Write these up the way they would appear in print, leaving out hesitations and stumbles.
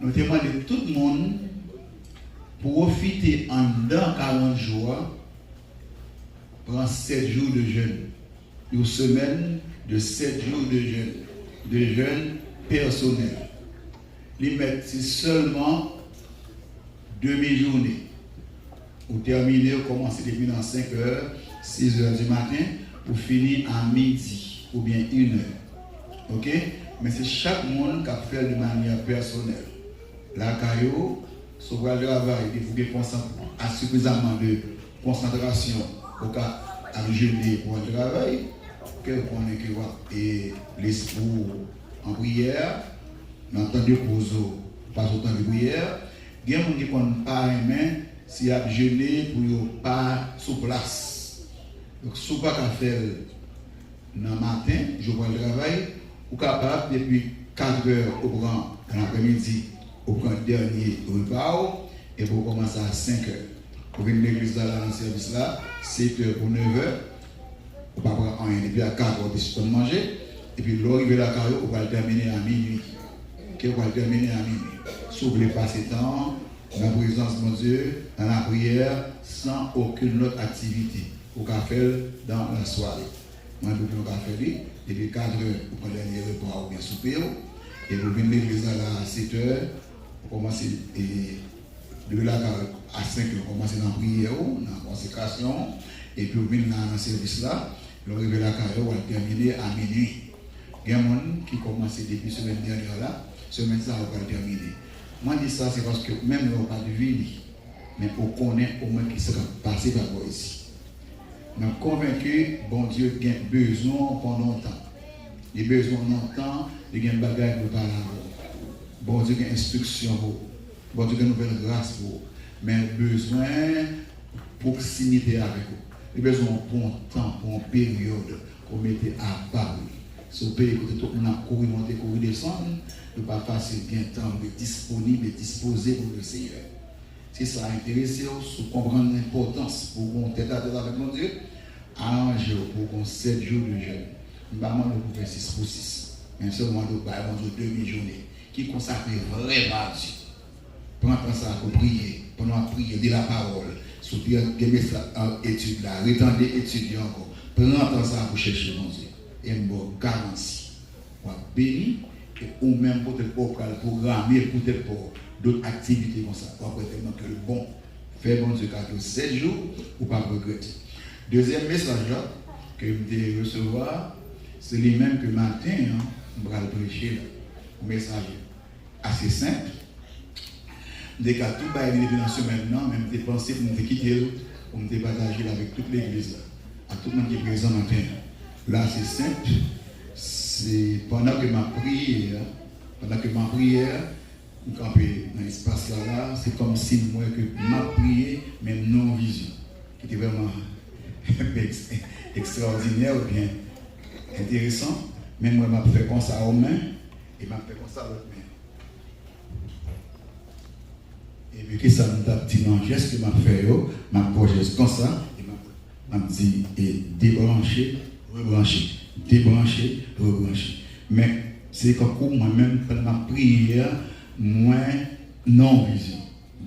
nous demandons tout le monde pour profiter en dedans 40 jours, prendre 7 jours de jeûne. Une semaine de 7 jours de jeûne personnel. Les mettre seulement demi-journée. Vous terminez, vous commencez depuis dans 5 heures, 6 heures du matin, pour finir à midi ou bien 1 heure. Ok? Mais c'est chaque monde qui a fait de manière personnelle. La caillou, sur le travail, il faut qu'il suffisamment de concentration pour qu'à jeûner pour le travail, que qu'on ait et l'esprit en prière, l'entendre de pause, pas autant de prière. Il y a des gens qui ne pas aimer s'il y a jeûné pour ne pas sur place. Donc, si vous n'avez pas faire dans le matin, je vois le travail, vous êtes capable depuis 4 heures au grand dans l'après-midi, au grand dernier repas, et vous commencez à 5 heures. Vous venez de l'église dans le service là, 7 heures ou 9 heures, vous ne pouvez pas prendre rien, et puis à 4 heures, vous pouvez manger, et puis l'arrivée de la carrière, vous pouvez terminer à minuit. Vous pouvez terminer à minuit. Si vous voulez passer temps, dans la présence de mon Dieu, dans la prière, sans aucune autre activité. Vous pouvez faire dans la soirée. Moi, je vous faire et puis 4 heures, vous prenez le dernier repas ou bien souper, et vous venez de l'église à 7 heures, vous commencez de là à 5 heures, vous commencez dans la prière, dans la consécration, et puis vous venez dans le service là, vous arrivez à la carrière, vous allez terminer à minuit. Il y a des gens qui commencent depuis la semaine dernière là, semaine ça, vous allez terminer. Moi, je dis ça, c'est parce que même on pas de vie, mais on connaît au moins qui sera passé par là ici. Je suis convaincu bon Dieu a besoin pendant longtemps. Il a besoin longtemps, il a un bagage pour parler. Bon Dieu a instruction pour bon Dieu a une nouvelle grâce pour mais besoin de proximité avec vous. Il a besoin de bon temps, pour une période qu'on mette à part. Si vous pouvez écouter tout le monde a couru, monter, courir, descendre, ce n'est pas facile, bien temps, disponible et disposé pour le Seigneur. Si ça a intéressé, si vous comprenez l'importance pour qu'on tête à tête avec mon Dieu, arrangez-vous pour qu'on 7 jours de jeûne. Je ne vais pas vous faire 6 pour 6. Mais seulement de demi-journée qui consacre vraiment à Dieu. Prends ça pour prier, pendant prier, dire la parole, soutenir des messages en étude là, retendez étudier encore. Prends ça pour chercher mon Dieu. Et une bonne garantie. On va bénir, ou même peut-être pour programmer, peut-être pour d'autres activités comme ça. Après, tellement que le bon, faire bon Dieu 7 jours, ou pas regretter. Deuxième message là, que je vais recevoir, c'est les mêmes que matin, on va le prêcher. Un message assez simple. Dès qu'à tout le monde dans ce maintenant, même des pensées pour nous quitter, pour nous partager avec toute l'église, à tout le monde qui est présent matin. Là, c'est simple. C'est pendant que ma prière, nous camper dans l'espace là, c'est comme si moi que ma prière, mais non vision, qui était vraiment extraordinaire ou bien intéressant. Mais moi, je fais comme ça aux mains et je fais comme ça à l'autre main. Et puis que ça me dit dans le geste que je fais, je me geste comme ça, et je me dis débrancher, rebrancher, débrancher, rebrancher. Mais c'est comme moi-même, pendant ma prière, moi, non vision.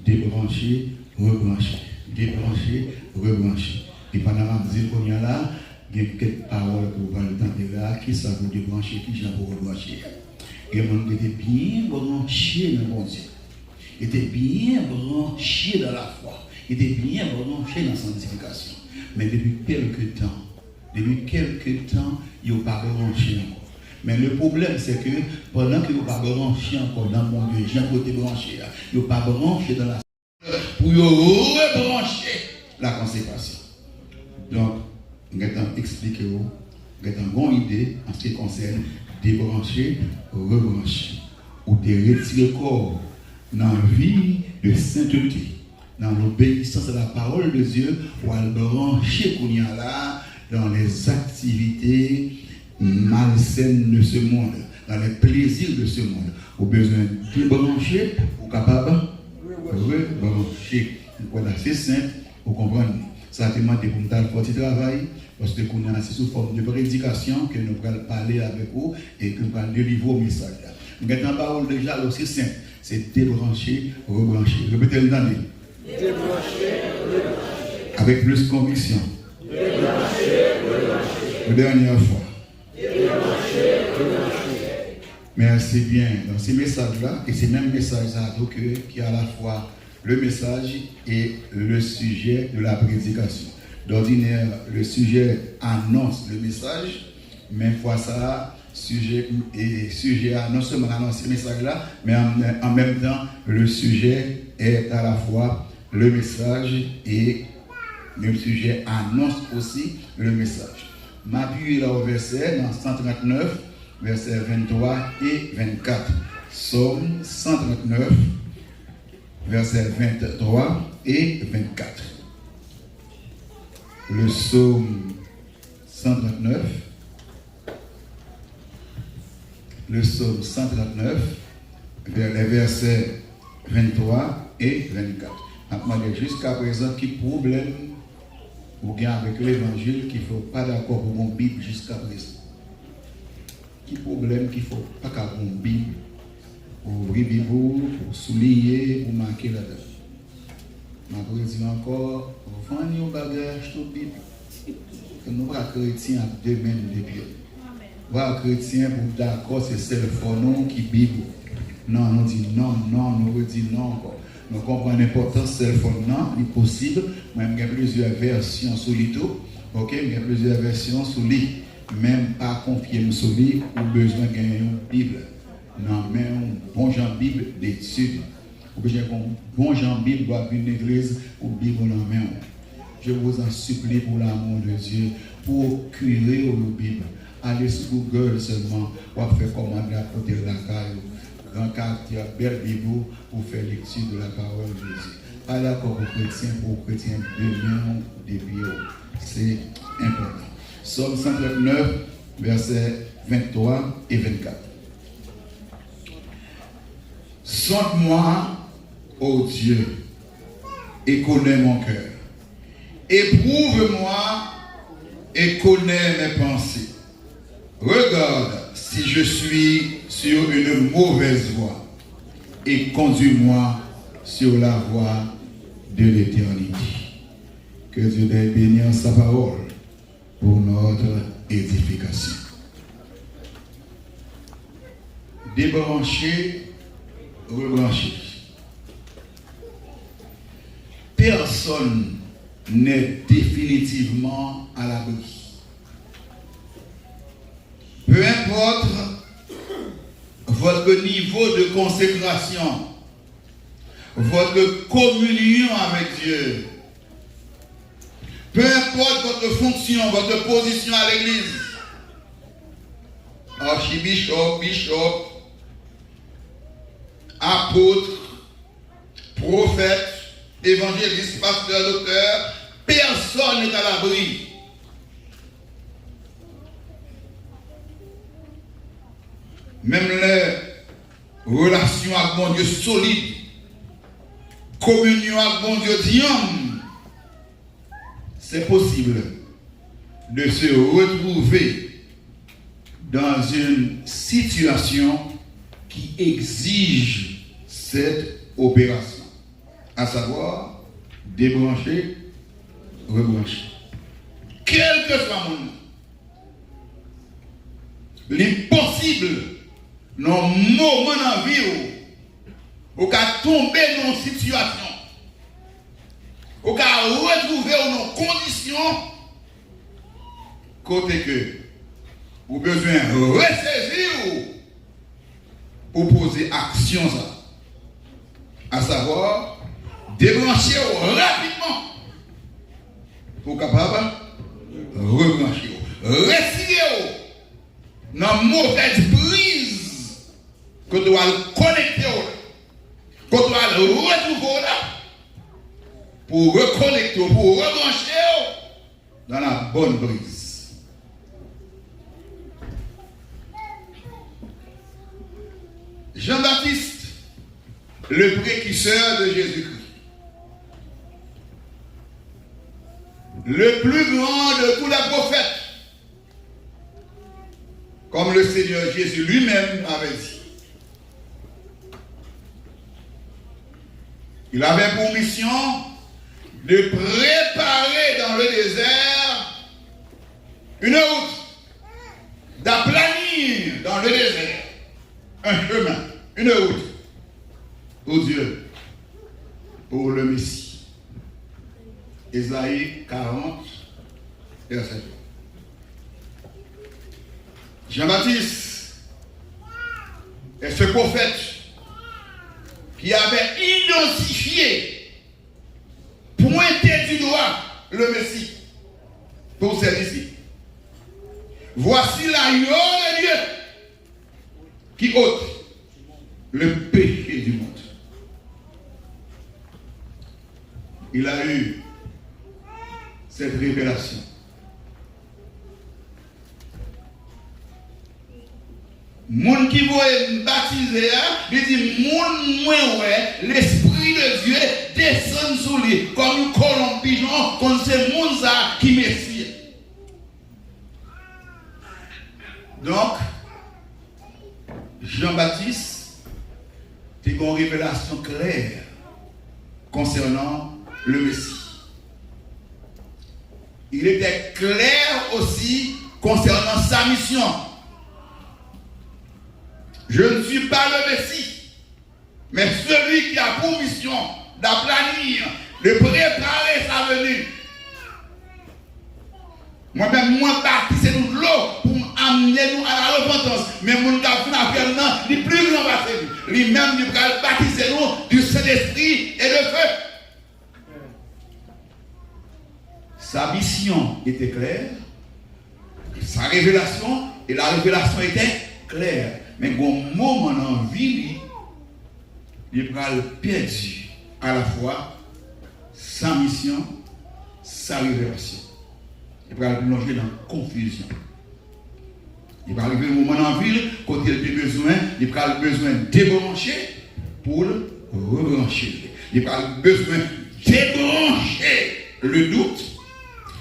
Débrancher, rebrancher, débrancher, rebrancher. Et pendant ma musique qu'on y a là, il y a quelques paroles pour vous entendre là, qui ça vous débrancher, qui ça vous rebrancher. Et les gens étaient bien branchés dans mon Dieu. Ils étaient bien branchés dans la foi. Ils étaient bien branchés dans la sanctification. Mais depuis quelques temps, ils n'ont pas branché encore. Mais le problème, c'est que pendant qu'ils n'ont pas branché encore dans mon Dieu, j'ai côté branché, ils n'ont pas branché dans la pour rebrancher la consécration. Donc, nous allons expliquer, nous avons une bonne idée en ce qui concerne débrancher, rebrancher, ou de retirer le corps dans la vie de sainteté, dans l'obéissance à la parole de Dieu, ou à le brancher qu'on y a là dans les activités malsaines de ce monde, dans les plaisirs de ce monde. Au besoin de débrancher, ou capable de rebrancher. Voilà, c'est simple, vous comprenez. Ça a demandé pour nous faire un travail, parce que nous avons sous forme de prédication que nous allons parler avec vous et que nous allons délivrer au message. Nous avons parole déjà, c'est simple. C'est débrancher, rebrancher. Répétez-le dans les. Débrancher, rebrancher. Avec plus conviction. Débrancher, rebrancher. Une dernière fois. Débrancher, rebrancher. Merci bien. Dans ces messages-là, et ces mêmes messages-là, qui a à la fois le message et le sujet de la prédication. D'ordinaire, le sujet annonce le message, mais fois ça, sujet a non seulement annoncé le message-là, mais en même temps, le sujet est à la fois le message et le sujet annonce aussi le message. M'appuie là au verset, dans 139, versets 23 et 24. Psaume 139, versets 23 et 24. Le psaume 139. Le psaume 139, les versets 23 et 24. Maintenant, jusqu'à présent, qui problème ou bien avec l'évangile qu'il ne faut pas d'accord pour mon Bible jusqu'à présent? Qui problème qu'il ne faut pas qu'à mon Bible pour ouvrir Bible, pour souligner, pour marquer là-dedans? Je vais dire encore, vous vendez un bagage de Bible. Que nous sommes chrétiens à deux mains de pied. Voir chrétien pour d'accord, c'est le faux nom qui Bible. Non, nous dit non, nous dit non encore. Nous comprenons l'importance, c'est le faux non, il est possible. Même il y a plusieurs versions sur l'ito. Ok, il y a plusieurs versions sur l'it. Même pas confier sur lui, ou besoin de gagner une Bible. Non, mais un bon genre Bible d'études. Ou bien un bon genre Bible doit venir à l'église ou Bible en main. Je vous en supplie pour l'amour de Dieu, pour curer vos Bibles. Allez sur Google seulement, pour faire commander à côté de la caille. Grand caractère, belle Bible, pour faire lecture de la parole de Dieu. Pas d'accord pour chrétiens, demain, des pieds. C'est important. Psaume 139, versets 23 et 24. Sonde-moi, ô Dieu, et connais mon cœur. Éprouve-moi et connais mes pensées. Regarde si je suis sur une mauvaise voie et conduis-moi sur la voie de l'éternité. Que Dieu ait béni en sa parole pour notre édification. Débrancher, rebrancher. Personne n'est définitivement à l'abri. Peu importe votre niveau de consécration, votre communion avec Dieu, peu importe votre fonction, votre position à l'église, archibishop, bishop, apôtre, prophète, évangéliste, pasteur, docteur, personne n'est à l'abri. Même les relations avec mon Dieu solides, communion avec mon Dieu digne, c'est possible de se retrouver dans une situation qui exige cette opération, à savoir débrancher, rebrancher. Quel que soit mon nom, l'impossible, dans le moment dans la vie, où on a tombé dans une situation, où on a retrouvé dans une condition, côté que vous avez besoin de ressaisir pour poser action, ça. À savoir, débrancher rapidement pour capable rebrancher, retirer dans mauvaise prise que tu dois le connecter, que tu dois le retrouver là pour reconnecter, pour rebrancher dans la bonne prise. Jean-Baptiste, le précurseur de Jésus-Christ, le plus grand de tous les prophètes, comme le Seigneur Jésus lui-même avait dit. Il avait pour mission de préparer dans le désert une route, d'aplanir dans le désert un chemin, une route pour Dieu, pour le Messie. Ésaïe 40, verset 2. Jean-Baptiste est ce prophète qui avait identifié, pointé du doigt le Messie pour ses disciples. Voici l'agneau de Dieu qui ôte le péché du monde. Il a eu cette révélation. Moun qui voulait baptiser, il dit, moun moins ouais, l'esprit de Dieu descend sur lui comme une colombe pigeon, comme c'est moun ça qui messie. Donc, Jean-Baptiste a une révélation claire concernant le Messie. Il était clair aussi concernant sa mission. Je ne suis pas le Messie, mais celui qui a pour mission d'aplanir, de préparer sa venue. Moi-même, moi, baptiser nous de l'eau pour amener nous à la repentance. Mais mon gars, il est plus grand que lui. Lui-même, il va baptiser nous du Saint-Esprit et de feu. Sa mission était claire, sa révélation, et la révélation était claire. Mais au moment en vie, il va perdre à la fois sa mission, sa révélation. Il va plonger dans la confusion. Il va arriver au moment en ville, quand il a besoin, il va besoin de débrancher pour le rebrancher. Il va besoin de débrancher le doute,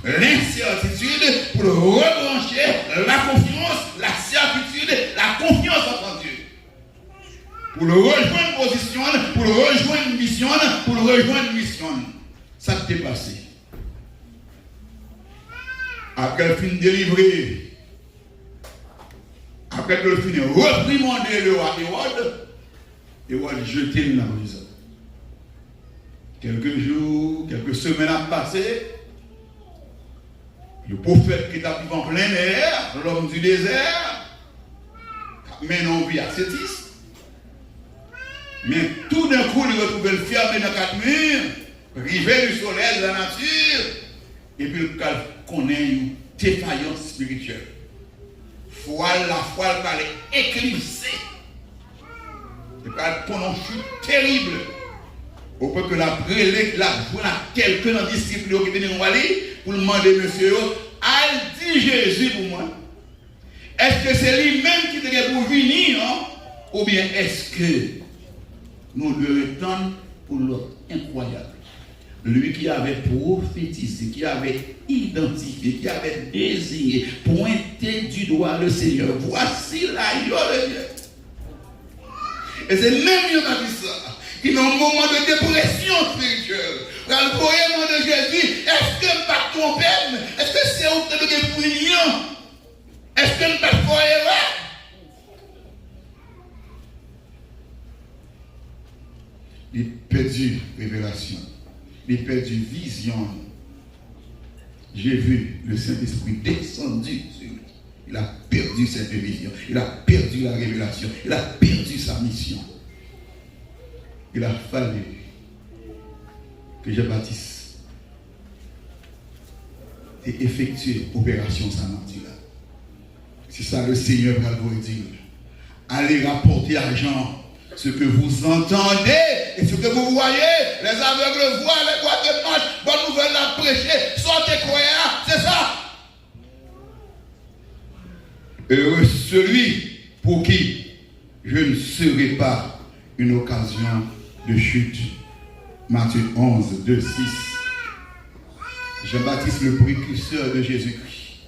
l'incertitude, pour le rebrancher la confiance, la certitude, la confiance en Dieu. Pour le rejoindre position, pour le rejoindre mission, pour le rejoindre mission. Ça t'est passé. Après le fin délivré, après que le fin reprimandé le roi Hérode jeté dans la prison. Quelques jours, quelques semaines ont passé. Le prophète qui est arrivé en plein air, l'homme du désert, maintenant vie ascétisme. Mais tout d'un coup, il retrouve le fermé dans 4 murs, rivé du soleil, de la nature, et puis il connaît une défaillance spirituelle. La foi va éclipser. Il va connaître une chute terrible. Au point que la prélève, la joue à quelqu'un dans le disciple qui vient pour demander, monsieur, a dit Jésus pour moi. Est-ce que c'est lui-même qui devait pour venir, hein? Ou bien est-ce que nous le retenons pour l'autre incroyable? Lui qui avait prophétisé, qui avait identifié, qui avait désiré, pointé du doigt le Seigneur. Voici l'agneau de Dieu. Et c'est même mieux dans ça. Qui dans un moment de dépression spirituelle. Dans le voyement de Jésus, est-ce que je ne pas tromper? Est-ce que c'est où que je pour union? Est-ce que je ne pas faire erreur? Il a perdu révélation. Il a perdu vision. J'ai vu le Saint-Esprit descendu sur lui. Il a perdu cette vision. Il a perdu la révélation. Il a perdu sa mission. Il a fallu que Jean-Baptiste ait effectué l'opération Saint-Martin. C'est ça le Seigneur va vous dire. Allez rapporter à Jean ce que vous entendez et ce que vous voyez. Les aveugles voient, les boîtes marchent, bonne nouvelle à prêcher, sortez croyants, c'est ça. Heureux celui pour qui je ne serai pas une occasion de chute. Matthieu 11, 2, 6. Jean-Baptiste, le précurseur de Jésus-Christ,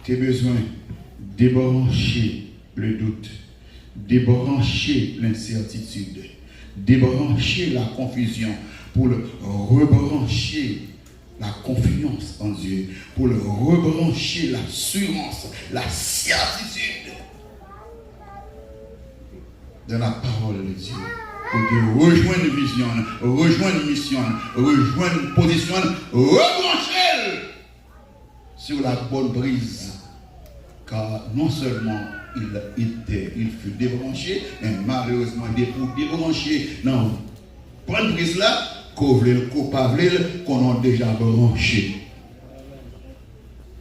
tu as besoin de débrancher le doute, débrancher l'incertitude, débrancher la confusion pour le rebrancher la confiance en Dieu, pour le rebrancher l'assurance, la certitude de la parole de Dieu. Pour te rejoindre une vision, rejoindre une mission, rejoindre une position, rebrancher sur la bonne brise. Car non seulement il fut débranché, mais malheureusement, pour débrancher dans la bonne brise là, qu'on a déjà branché.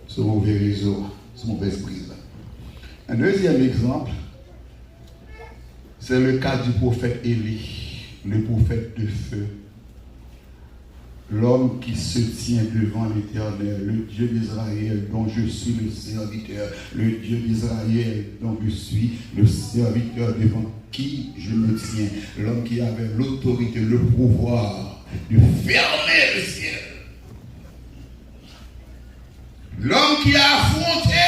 Ce mauvais réseau, ce mauvaise brise là. Un deuxième exemple, c'est le cas du prophète Élie, le prophète de feu. L'homme qui se tient devant l'Éternel, le Dieu d'Israël dont je suis le serviteur, le Dieu d'Israël dont je suis le serviteur devant qui je me tiens, l'homme qui avait l'autorité, le pouvoir de fermer le ciel. L'homme qui a affronté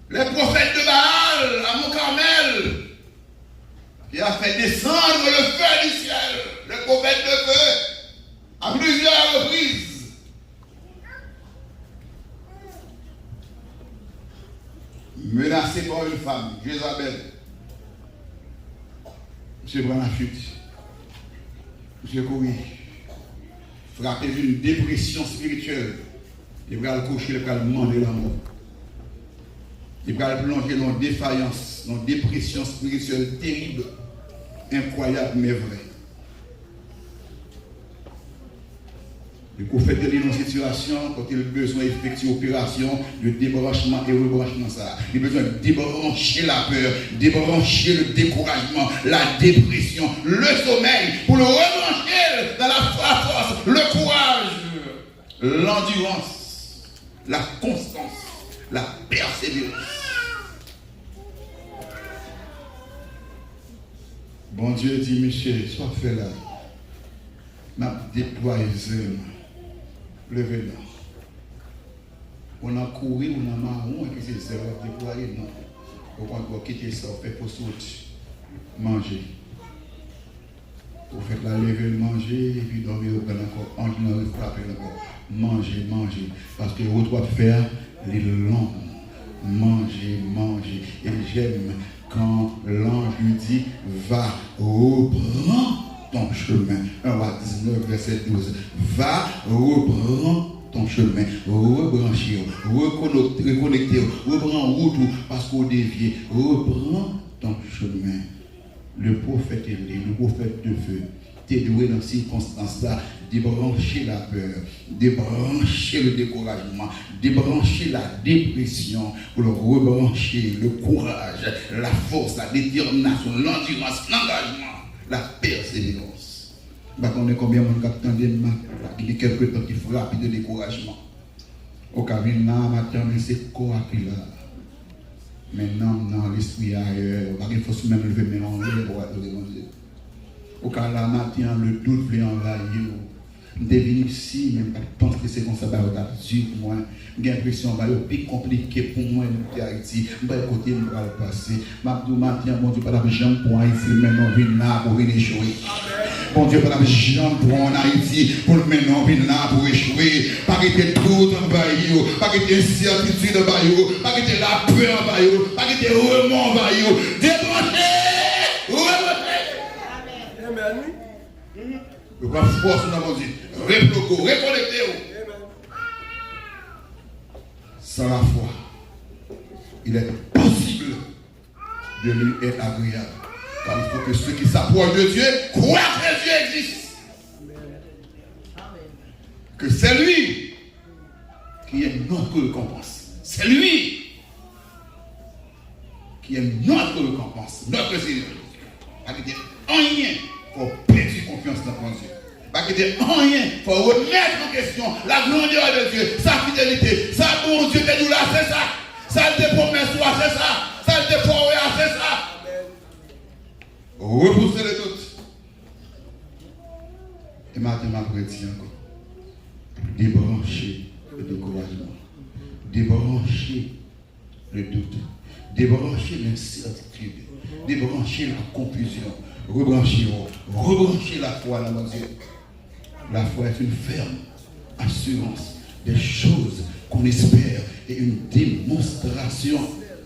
les prophètes de Baal à Mont-Carmel, qui a fait descendre le feu du ciel, le prophète de feu, à plusieurs reprises. Menacé par une femme, Jézabel. Monsieur prend la chute. Monsieur courir. Frappé d'une dépression spirituelle. Il va le coucher, il va le demander l'amour. Il va le plonger dans une défaillance, dans une dépression spirituelle terrible, incroyable mais vraie. Le prophète est dans une situation quand il a besoin d'effectuer une opération de débranchement et rebranchement. Il a besoin de débrancher la peur, débrancher le découragement, la dépression, le sommeil, pour le rebrancher dans la force, le courage, l'endurance, la constance, la persévérance. Bon Dieu dit, Michel, sois fait là. M'a déployé levez-là. On a couru, on a marron, et puis c'est ça, on a déployé, non. On va quitter ça, on fait pour manger. Vous faites la lever, manger, et puis dormir encore, on frapper encore. Manger. Parce que vous doit faire les longs. Manger. Et j'aime quand l'ange lui dit, va, reprends ton chemin. 1 19, verset 12. Va, reprends ton chemin. Rebrancher, reconnecter, reprends route parce qu'on dévie. Reprends ton chemin. Le prophète Élie, le prophète de feu, t'es doué dans ces circonstances-là, débrancher la peur, débrancher le découragement, débrancher la dépression, pour le rebrancher, le courage, la force, la détermination, l'endurance, l'engagement. La persévérance. On est combien de gens qui ont quelques temps qui frappent de découragement. Au cas où matin, c'est quoi qui là. Maintenant, dans l'esprit ailleurs, il faut se même lever mais en l'air pour adorer mon Dieu. Au cas où matin, le doute vient envahir. Je suis venu ici, mais je pense que c'est comme ça, c'est dur pour moi. J'ai l'impression que c'est plus compliqué pour moi de Haïti. Je vais écouter, je vais le passer. Je matin, bon Dieu, pas d'argent pour Haïti, maintenant, venir là pour venir échouer. Bon Dieu, pas d'argent pour en Haïti, pour maintenant, venir là pour échouer. Pas quitter tout en baillot, pas quitter incertitude en baillot, pas quitter la peur en baillot, pas quitter remords en baillot. Débrancher! Amen. Le grand force dans mon Dieu. Reploquez, reconnectez-vous. Sans la foi, il est possible de lui être agréable. Car il faut que ceux qui s'approchent de Dieu croient que Dieu existe. Que c'est lui qui est notre récompense. C'est lui qui est notre récompense, notre Seigneur. Pas qu'il y ait rien pour perdre confiance dans mon Dieu. Pas qu'il y ait rien pour remettre en question la grandeur de Dieu, sa fidélité, sa bon Dieu que nous là, c'est ça. Ça te promet soi, c'est ça. Ça te promet, c'est ça. Repousser le doute. Et maintenant, ma prédit encore. Débrancher le découragement. Débrancher le doute. Débranchez l'incertitude. Débranchez la confusion. Rebranchez la foi dans mon Dieu. La foi est une ferme assurance des choses qu'on espère et une démonstration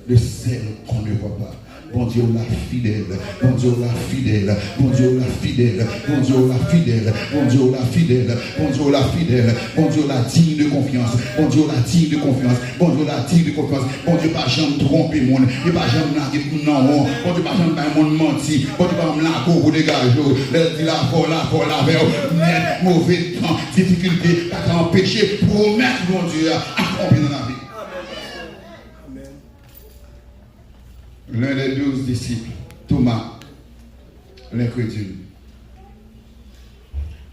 de celles qu'on ne voit pas. Bon Dieu la fidèle, bon Dieu la fidèle, bon Dieu la fidèle, bon Dieu la fidèle, bon Dieu la fidèle, bon Dieu la fidèle, bon Dieu la digne de confiance, bon Dieu la digne de confiance, bon Dieu la digne de confiance, bon Dieu pas jamais tromper monde, il pas jamais narguer non, bon Dieu pas jamais pas monde menti, bon Dieu pas me la go pour dégager, les dit la vers net mauvais temps, difficulté, pas empêcher promettre mon Dieu à accomplir dans la vie. L'un des 12 disciples, Thomas, l'incrédule.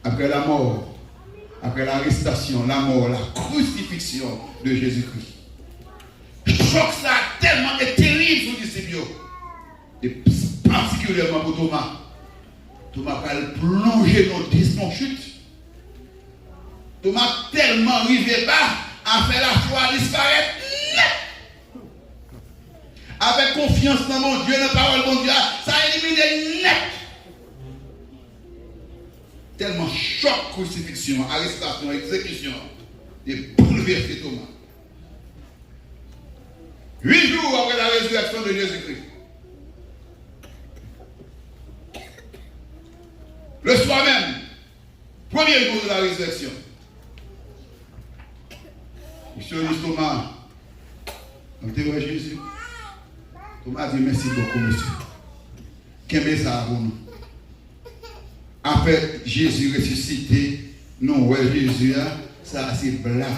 Après la mort, après l'arrestation, la mort, la crucifixion de Jésus-Christ. Le choc, ça a tellement été terrible sur les disciples. Et particulièrement pour Thomas. Thomas va le plonger dans chute. Thomas tellement arrivé bas à faire la foi disparaître. Avec confiance dans mon Dieu, dans la parole de mon Dieu, ça a éliminé net. Tellement choc, crucifixion, arrestation, exécution, et bouleversé Thomas. 8 jours après la résurrection de Jésus-Christ. Le soir même, premier jour de la résurrection. Monsieur dit Thomas, on te voit Jésus. Thomas dit merci beaucoup, monsieur. Qu'est-ce que ça pour nous? Après Jésus ressuscité, nous, ouais, Jésus, ça c'est blague.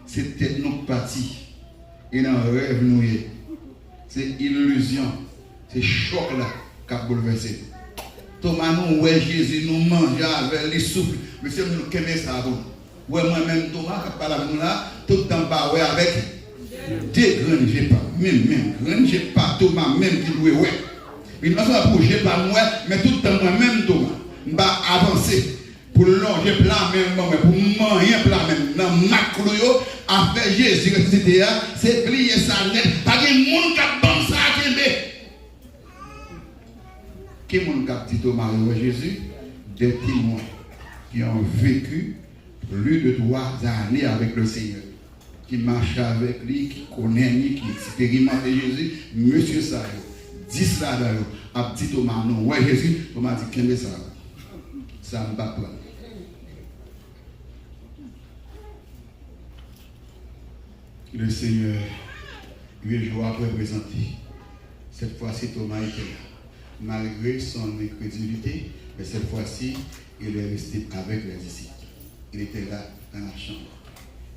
C'était notre partie. Et dans le rêve, nous, c'est illusion. C'est choc là qui a bouleversé. Thomas, nous, ouais, Jésus, nous mangeons avec les souples. Monsieur, nous, qu'est-ce que ça pour nous? Ouais, moi-même, Thomas, qui parle avec nous là, tout le temps, bah, ouais, avec. Des graines, j'ai pas, même graines, j'ai pas Thomas, même qui louait, ouais. Il m'a fait pour j'ai pas moi, mais tout le temps moi-même Thomas, m'a avancé pour longer plat même, pour manger plat même. Dans ma clouyo, avec Jésus, etc., c'est plié ça net, pas de monde qui a bon ça à Kembe. Qui est mon cap dit Thomas, Jésus? Des témoins qui ont vécu plus de 3 années avec le Seigneur. Qui marche avec lui, qui connaît lui, qui expérimente Jésus, monsieur ça, dit ça d'ailleurs, a dit Thomas, non, ouais Jésus, Thomas dit, qu'est-ce que ça? Ça ne va pas prendre. Le Seigneur, 8 jours après présenté, cette fois-ci Thomas était là, malgré son incrédulité, mais cette fois-ci, il est resté avec les disciples. Il était là dans la chambre.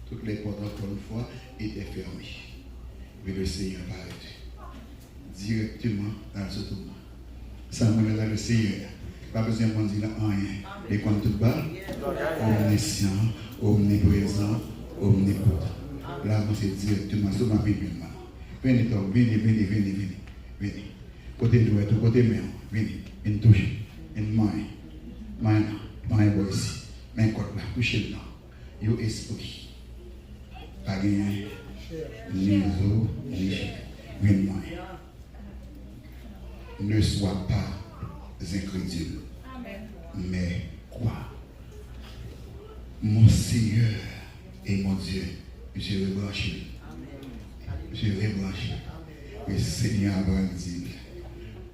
Toutes les portes, encore une fois, étaient fermées. Mais le Seigneur va directement dans ce tournoi. Ça me met dans le Seigneur. Pas besoin de dire rien. Les comptes tout bas, omniscient, omniprésent, omnipotent. Là, c'est directement sur ma Bible. Venez, venez. Côté droit, tout côté même. Venez toucher. Main ici. Main côté là, touchez là. Yo esprit. Pas gagné, ni eau, ni chair. Ne sois pas incrédule, mais crois. Mon Seigneur et mon Dieu, je vais brancher. Je vais brancher. Le Seigneur va dire,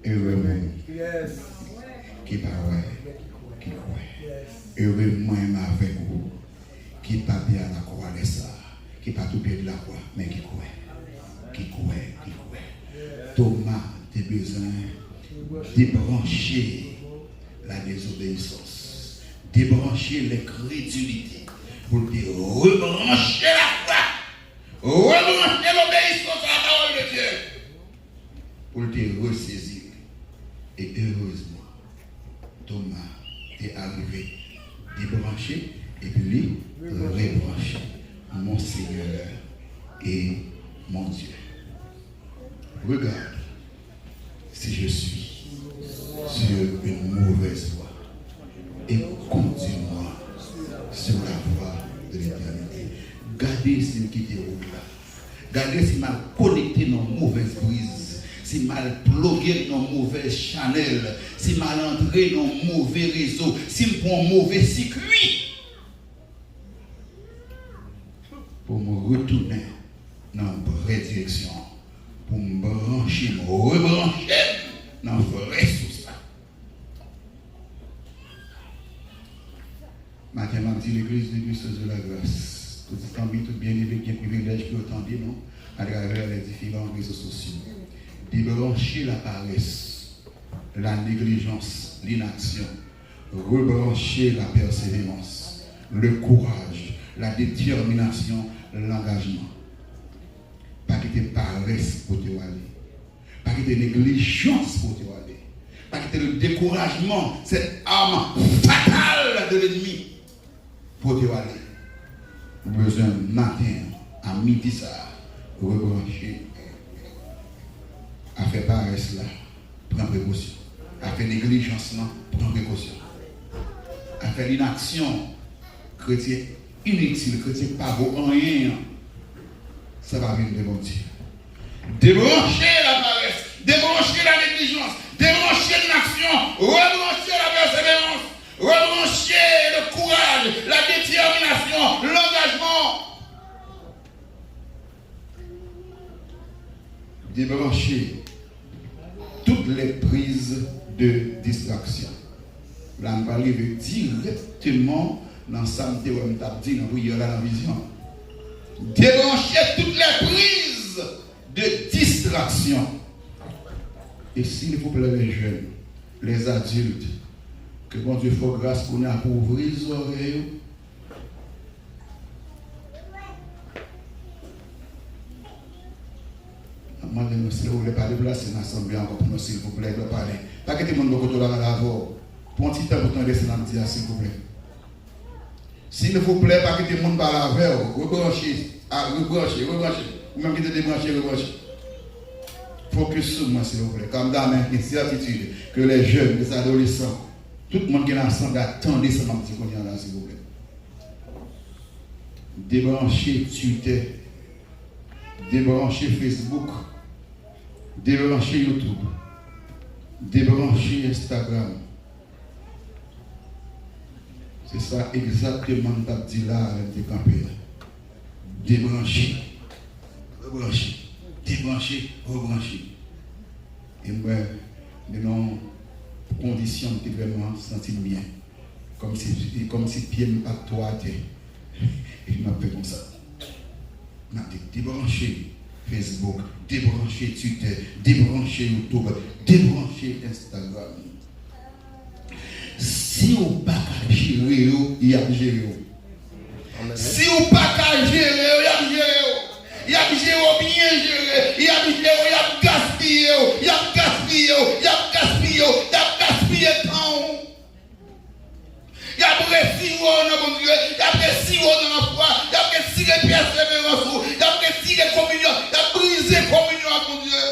heureux même, qui parle, qui croit. Heureux même avec vous, qui pas bien la croix de ça. Qui pas tout pied de la croix, mais qui croit. Thomas, tu as besoin de débrancher la désobéissance, débrancher l'incrédulité, pour te rebrancher la foi, rebrancher l'obéissance à la parole de Dieu, pour te ressaisir. Et heureusement, Thomas est arrivé débranché et puis rebranché. Mon Seigneur et mon Dieu. Regarde si je suis sur une mauvaise voie et conduis-moi sur la voie de l'éternité. Gardez ce qui déroule là. Regardez si mal connecté dans une mauvaise brise. Si mal plugué dans une mauvaise channel. Si mal entré dans un mauvais réseau. Si je prends un mauvais circuit. Pour me retourner dans la vraie direction. Pour me brancher, me rebrancher dans la vraie source. Matin, m'a dit l'église de Christ de la grâce. Tout ce temps, tout bien aimé, qui est privilège pour entendre, non? À travers les différents réseaux sociaux. Débrancher la paresse, la négligence, l'inaction. Rebrancher la persévérance, le courage, la détermination, l'engagement. Pas quitter paresse pour te aller. Pas quitter négligence pour te aller. Pas quitter le découragement, cette arme fatale de l'ennemi pour te aller. Besoin matin, à midi ça, rebrancher. À faire paresse là, prends précaution. À faire négligence là, prends précaution. À faire l'inaction, chrétien inutile, chrétien pas beau rien. Ça va venir de bon Dieu. Débrancher la paresse, débrancher la négligence, débrancher l'inaction, rebrancher la persévérance, rebrancher le courage, la détermination, l'engagement. Débrancher toutes les prises de distraction. Là, on va arriver directement dans samedi où on a dit dans la vision. Débrancher toutes les prises de distraction. Et s'il vous plaît, les jeunes, les adultes, que bon Dieu fasse grâce pour nous pour ouvrir les oreilles. Demandez-nous si vous voulez parler, placer dans l'assemblée encore pour nous, s'il vous plaît, de parler. Pas que tout le monde va là avant. Pour un petit temps, pour descendre dans le s'il vous plaît. S'il vous plaît, pas que tout le monde parle avec vous. Rebranchez, ou même qui te débrancher, rebranchez. Focus sur moi, s'il vous plaît. Comme dans mes certitudes, que les jeunes, les adolescents, tout le monde qui est ensemble, attendez ce petit qu'on là, s'il vous plaît. Débranchez Twitter, débranchez Facebook, débranchez YouTube, débranchez Instagram. C'est ça exactement que tu as dit là avec tes campagnes. Débrancher, rebrancher, débrancher, rebrancher. Et moi, de nos conditions, je vraiment senti bien. Comme si pied me pas toi. Et je m'appelle comme ça. Je débrancher Facebook, débrancher Twitter, débrancher YouTube, débrancher Instagram. Si on ne peut pas gérer, il y a gérer. Si on ne peut pas gérer, il y a gérer. Il y a gérer bien gérer. Il y a gérer, il y a gaspillé. Il y a gaspillé, il y a gaspillé, il y a gaspillé temps. Il y a précis dans mon Dieu, il y a précis dans la foi, il y a précis de persévérance, il y a précis de communion, il y a brisé communion à mon Dieu.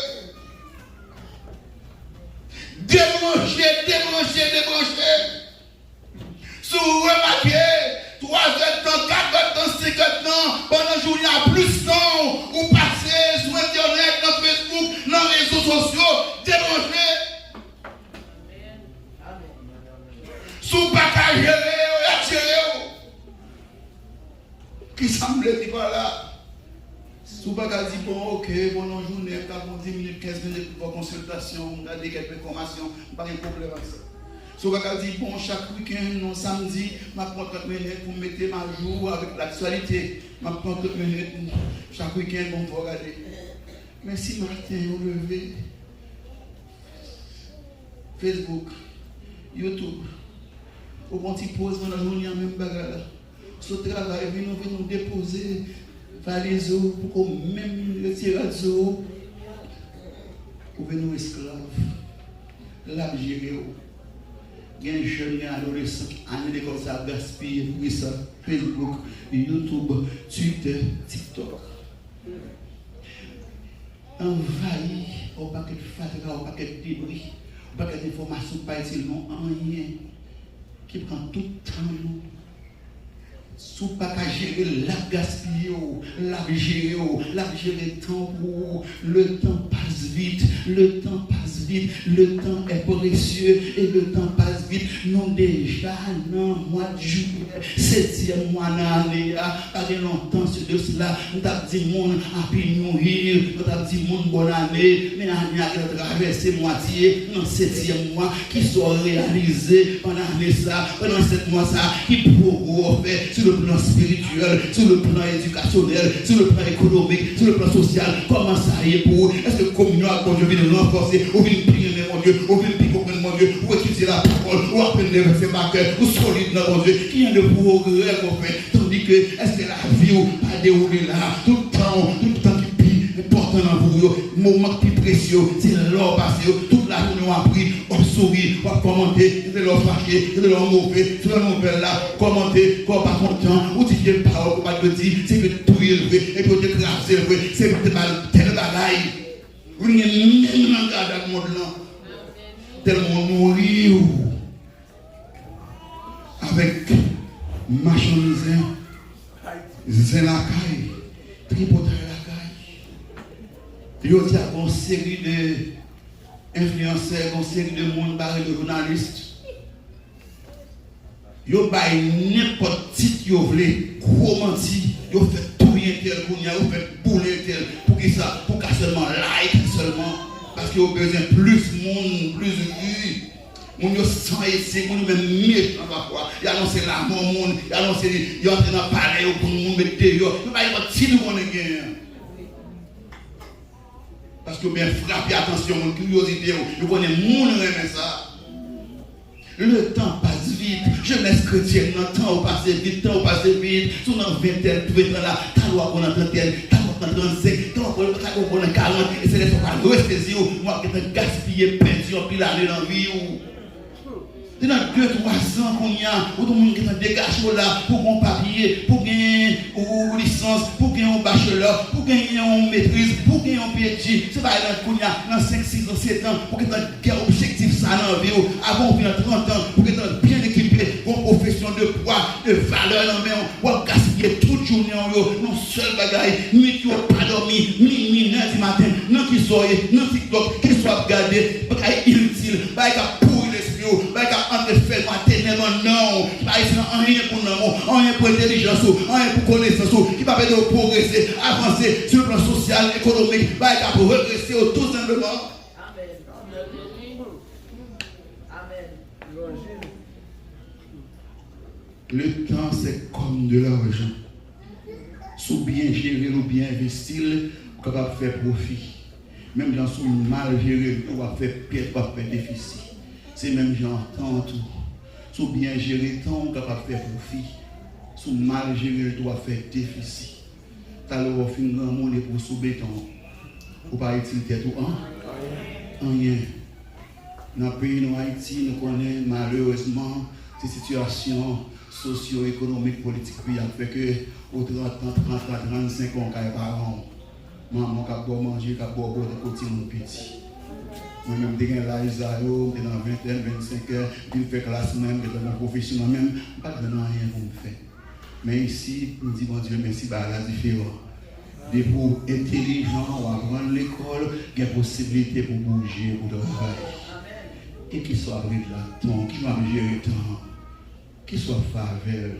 Débrancher, débrancher, débrancher. Si vous remarquez, 3 heures de temps, 4 heures de temps, 5 heures de temps, pendant le jour, il y a plus de temps, vous passez sur Internet, dans Facebook, dans les réseaux sociaux, débrancher. Si vous ne pouvez pas gérer, vous gérer. Qui semble dire par là? Si vous ne pouvez pas dire, bon, ok, pendant la journée, 10 minutes, 15 minutes pour consultation, regarder quelques informations, pas de problème avec ça. Si vous pouvez dire, bon, chaque week-end, non, samedi, je prends 30 minutes pour mettre ma jour avec l'actualité. Je prends 30 minutes chaque week-end pour regarder. Mais si matin, vous levez, Facebook, YouTube, au bon petit pause dans la journée en même bagarre. Ce travail, nous déposer par les eaux pour qu'on même retirer les eaux. Pour venir esclaves. Là, gérer. Il y a un jeune, un adolescent, un école ça gaspille pour ça. Facebook, YouTube, Twitter, TikTok. Envahi au paquet de fatigue, au paquet de débris, au paquet d'informations pas utilement rien. Qui prend tout le temps. Sous pas qu'à gérer la gaspiller, la gérer le temps pour le temps passe vite, le temps est précieux et le temps passe vite. Nous déjà dans le mois de juillet, 7e mois d'année, pas de longtemps sur de cela, nous avons dit monde happy new year, nous avons dit monde bonne année, mais l'année a traversé moitié dans 7e mois qui sont réalisés pendant l'année ça, pendant 7 mois ça, qui pourront faire sur le plan spirituel, sur le plan éducationnel, sur le plan économique, sur le plan social. Comment ça y est pour vous? Est-ce que communion à Dieu vient de renforcer, ou vient de prier mon Dieu, ou vient de prier mon Dieu, ou étudier la parole, ou apprendre les versets par cœur, ou solide dans mon Dieu, qui vient de progrès qu'on fait, tandis que est-ce que la vie ou pas déroulé là, tout le temps qui est important dans vous, moment qui précieux, c'est l'or passé, toute la journée on a pris, on sourit, on a commenté, c'est l'or fâché, c'est l'or mauvais, c'est l'or nouvelle là, commenter, qu'on pas content, ou dire une parole qu'on pas te dire, c'est que tout est élevé, et puis on écrase élevé, c'est que tel bagaille. Vous n'avez même pas dans le monde là, tellement nourri avec marchandising, zélacaille, tripotaille la caille. Il y a une série d'influenceurs, une série de monde, de journalistes. Yo bay n'importe titre yo vle gros menti, yo fait tout rien tel qu'on y a, yo fait bouler tel pour que ça, pour qu'à seulement like seulement parce que yo besoin plus monde, plus vues. Mon yo sans essayer, mon même méchant parfois. Il annonce la mort monde, il annonce il entre dans palais pour monde mettre dehors. Yo bay pas titre qu'on gagne. Parce que bien frapper attention mon curiosité, yo connaît monde aimer ça. Le temps passe vite, jeunesse chrétienne, le temps passe vite, sous nos 20 ans, tout est là, t'as loi qu'on a 30 ans, t'as loi qu'on a 35, t'as loi qu'on a 40, et c'est les gens qui ont ressaisi, moi qui ai gaspillé, perdu, puis l'année dans la vie. C'est dans 2-3 ans qu'on y a, où tout le monde qui est dégagé là, pour un papier, pour gagner une licence, pour gagner un bachelor, pour gagner une maîtrise, pour gagner un PhD. C'est pas là qu'on y a dans 5, 6 ans, 7 ans, pour que tu aies un objectif ça dans la vie, avant de 30 ans, pour que tu aies bien équipé, une profession de poids, de valeur dans la main, pour gaspiller toute journée en haut, non seul bagaille, ni qui n'ont pas dormi, ni lundi matin, non qui soyez, non TikTok, qui soit regardé, bagaille inutile, bagaille pourri l'esprit, bagaille entre faire maternellement, non, rien pour l'amour, rien pour l'intelligence, rien pour connaissance, qui va permettre de progresser, avancer sur le plan social, économique, pour regresser tout simplement. Amen. Le temps, c'est comme de l'argent. Sous bien gérer ou bien investir, on va faire profit. Même dans sous mal gérer, on va faire perte, on va faire déficit. C'est même j'entends tout. Sous bien gérer temps, on va faire profit. Sous mal gérer, on va faire déficit. T'as le offre une grande monnaie pour sous béton. Ou pas utiliser tout, hein? Rien. Dans le pays de Haïti, nous connaissons malheureusement ces situations socio-économiques, politiques qui fait que au 30 ans, 35 ans, par an, maman qui a beau manger, qui a beau boire de côté mon petit. Moi-même, je suis là, je suis dans 20 heures, 25 heures, je fais classe même, je suis dans ma profession même, je pas de rien pour me faire. Mais ici, nous disons, mon Dieu, merci, bah, là, différent. Des pour intelligents, on va prendre l'école, il y a possibilité pour bouger, pour travailler. Et qu'il soit abri de la temps, qu'il va gérer le temps, qu'il soit faveur.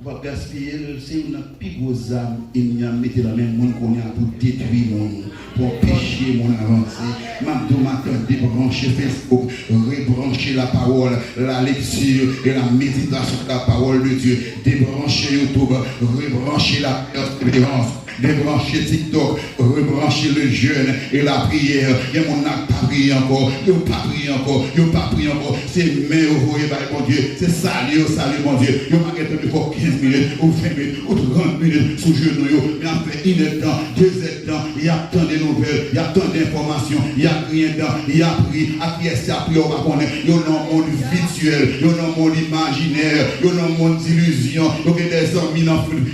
On va gaspiller, c'est une plus grosse âme, et nous mettons dans le même monde qu'on a pour détruire mon monde, pour pécher mon avancée. Maintenant, matin, débrancher Facebook, rebrancher la parole, la lecture et la méditation de la parole de Dieu. Débrancher YouTube, rebrancher la persévérance. Débrancher TikTok, rebrancher le jeûne et la prière. Il y a mon n'a pas prié encore, il n'a pas prié encore, il n'a pas prié encore. C'est mais vous voyez, mon Dieu, c'est salut, mon Dieu. Il n'y a pas de pour 15 minutes, ou 20 minutes, ou 30 minutes sous genou. Il y a fait 1 heure de temps, 2 heures de temps, il y a tant de nouvelles, il y a tant d'informations, il y a rien dedans, il y a pris, à qui est-ce qu'il y a pris, on va connaître. Il y a un monde virtuel, il y a un monde imaginaire, il y a un monde d'illusion, il y a des amis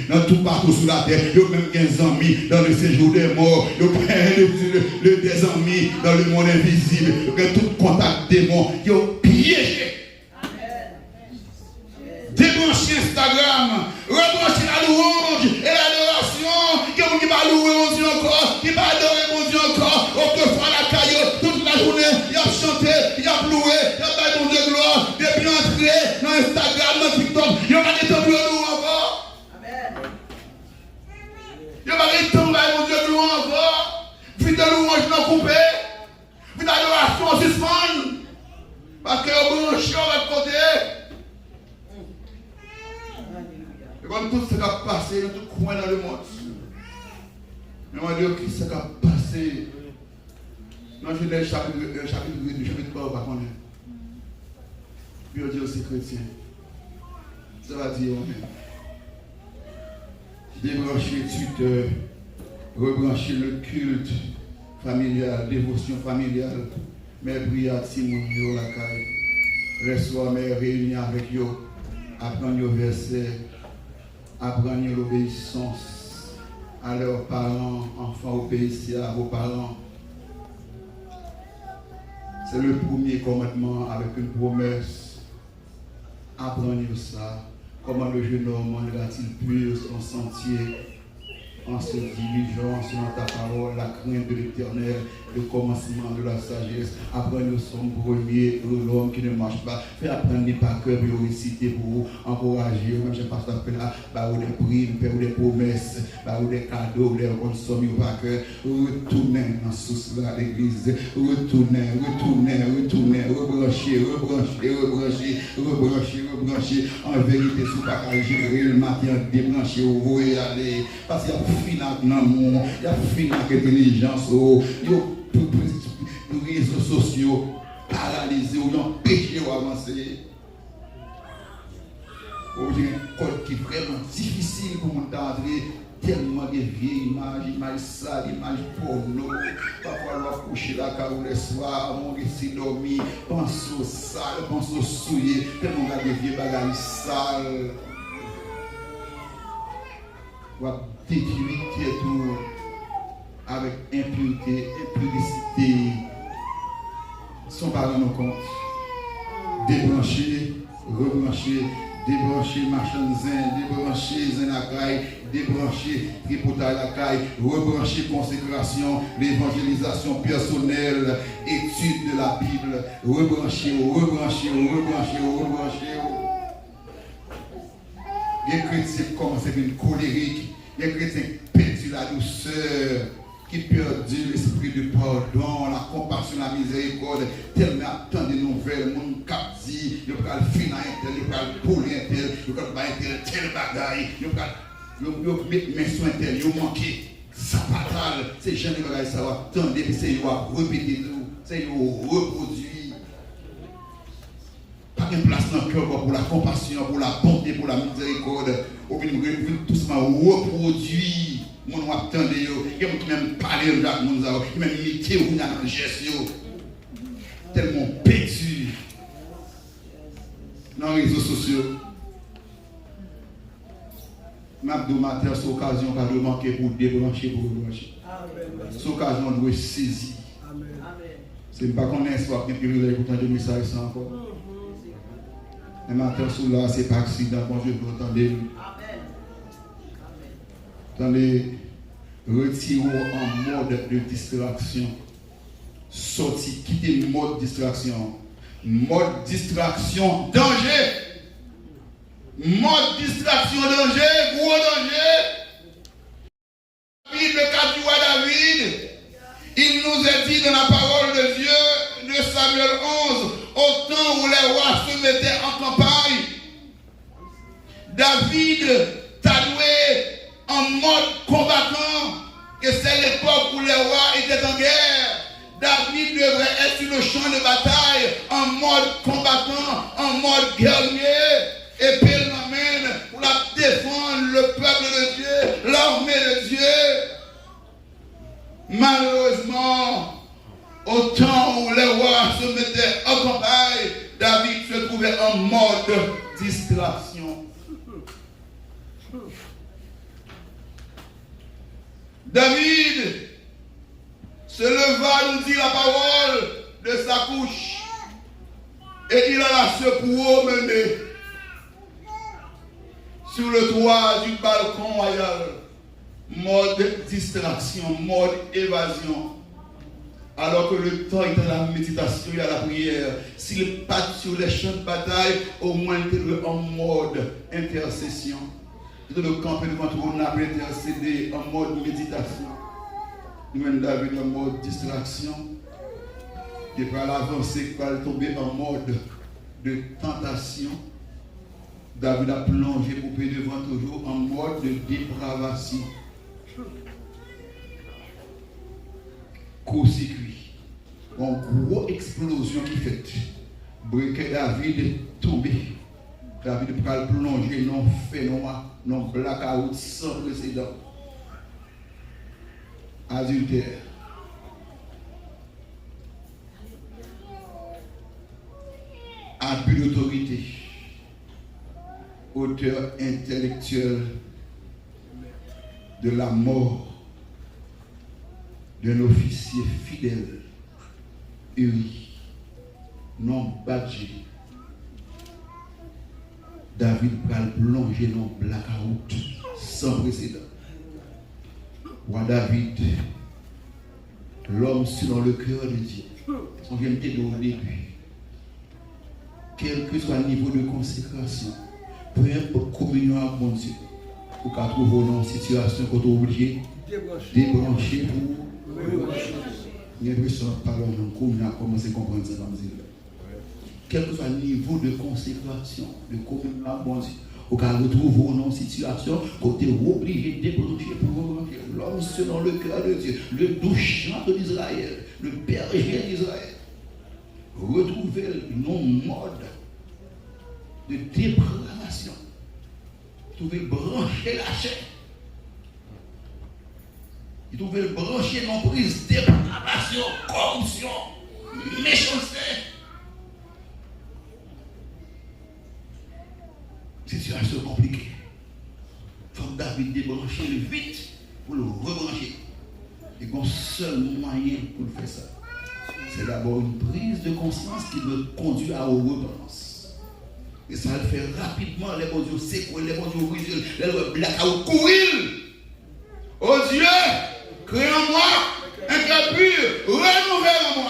dans tout partout sur la terre, il y a même des amis dans le séjour des morts, il y a des amis dans le monde invisible, il y a tout contact démon, il y a piégé. Débranchez Instagram, dans Instagram, dans TikTok, il n'y a pas de temps pour nous encore. Amen. Il n'y a pas de temps pour mon Dieu de nous encore. Vite de louange non coupé. Vite d'adoration suspendre. Parce que vous branchez à votre côté. Et comme tout ce qui a passé dans tout coin dans le monde. Mais mon Dieu, qui ce qui a passé dans Genèse chapitre 2, chapitre 3, on va connaître. Puis on dit aussi chrétien. Ça va dire amen. Débrancher Twitter, rebrancher le culte familial, dévotion familiale. Mais prière Timon yo la caille. Reçois mes réunions avec yo. Apprendre le verset. Apprendre l'obéissance à leurs parents. Enfants obéissez à vos parents. C'est le premier commandement avec une promesse. Apprendre ça. Comment le jeune homme rendra-t-il pur son sentier en se dirigeant selon ta parole, la crainte de l'Éternel, le commencement de la sagesse. Apprendre son premier, l'homme qui ne marche pas. Fais apprendre par cœur, pour réciter, pour vous encourager. Même je passe après là, bah, des primes, faire des promesses, bah, des cadeaux, des consommer par cœur. Retournez dans ce là l'église. Retournez, rebrancher. En vérité, si vous ne pouvez pas gérer le matin, débrancher, vous voyez aller. Parce qu'il y a fini avec l'amour, il y a fini avec l'intelligence, il y a les réseaux sociaux paralysés, il y a empêché d'avancer. Il y a un code qui est vraiment difficile pour nous entrer. Tellement de vieilles images sales, images porno. Parfois, on va coucher là car le soir, on va dormir, pense au sale, pense au souillé, tellement de vieilles bagages sales. On va détruire tout avec impunité, impudicité. Son parent nos compte. Débrancher, rebrancher. Débrancher marchand zin, débrancher zinakai, débrancher tripotage la caille, rebrancher consécration, l'évangélisation personnelle, étude de la Bible, rebrancher. Les chrétiens commencent à être colériques, les chrétiens perdent la douceur, qui perdent l'esprit de pardon, la compassion, la miséricorde, tellement tant de nouvelles, mon cap dit, il va le finir un tel, il va le pouler un tel, il va le bailler tel bagaille, il va mettre mes soins tel, il va manquer, ça fatal, ces gens qui vont savoir, attendez, mais c'est il va répéter tout, c'est il va reproduire. Pas de place dans le cœur pour la compassion, pour la bonté, pour la miséricorde, au bout de tout ça reproduire. Mon attendez yo, il même parler de mon zao, il même imiter ou dans le geste yo. Tellement perdu dans les réseaux sociaux. M'abdou matin c'est occasion qu'a de manquer pour débrancher pour rebrancher. C'est occasion de saisir. Amen. C'est pas qu'on est soit bien privilège pour entendre des messages ça encore. Mais matin sous là c'est pas accident quand je dois entendre. Attendez, retirons en mode de distraction. Sorti, quittez le mode distraction. Mode distraction, danger. Mode distraction, danger, gros danger. David, le cas du roi David, il nous est dit dans la parole de Dieu, de Samuel 11, au temps où les rois se mettaient en campagne, David t'a doué en mode combattant, que c'est l'époque où les rois étaient en guerre. David devrait être sur le champ de bataille en mode combattant, en mode guerrier, épée dans la main pour la défendre le peuple de Dieu, l'armée de Dieu. Malheureusement, au temps où les rois se mettaient en campagne, David se trouvait en mode distraction. David se leva, nous dit la parole, de sa couche et il alla se promener sur le toit du balcon royal. Mode distraction, mode évasion. alors que le temps est à la méditation et à la prière. S'il part sur les champs de bataille, au moins il est en mode intercession. Il doit camper devant tout le monde, intercéder en mode méditation. Nous-mêmes, David, en mode distraction. Il va l'avancer, il va tomber en mode de tentation. David a plongé pour payer devant toujours en mode de dépravation. Court-circuit. Une grosse explosion qui fait. Briquet David est tombé. David va plonger dans le feu noir, dans le blackout sans précédent. Adultère. Abus d'autorité. Auteur intellectuel de la mort d'un officier fidèle, Uri, non badgé. David va plonger dans le blackout sans précédent. Roi David, l'homme selon le cœur de Dieu, on vient de dire au début, quel que soit le niveau de consécration, peu importe communion avec mon Dieu, pour qu'à trouver dans une situation qu'on est obligé débrancher pour. J'ai l'impression que par on a commencé à comprendre ça dans le Dieu. Quel que soit le niveau de consécration, de communion avec mon Dieu, au cas où retrouver dans une situation côté obligé de débrancher pour rebrancher. L'homme selon le cœur de Dieu, le doux chantre d'Israël, le berger d'Israël. Retrouver non mode de dépravation. Trouver brancher la chair. Il trouvait brancher non prise, dépravation, corruption, méchanceté. Situation compliquée. Il faut que David débranche vite pour le rebrancher. Et un seul moyen pour faire ça, c'est d'abord une prise de conscience qui veut conduire à la repentance. Et ça le fait rapidement, les bons dieux secoués, les bons dieux brisés, les blackout courir. Oh Dieu, crée en moi un cœur pur, renouvelle en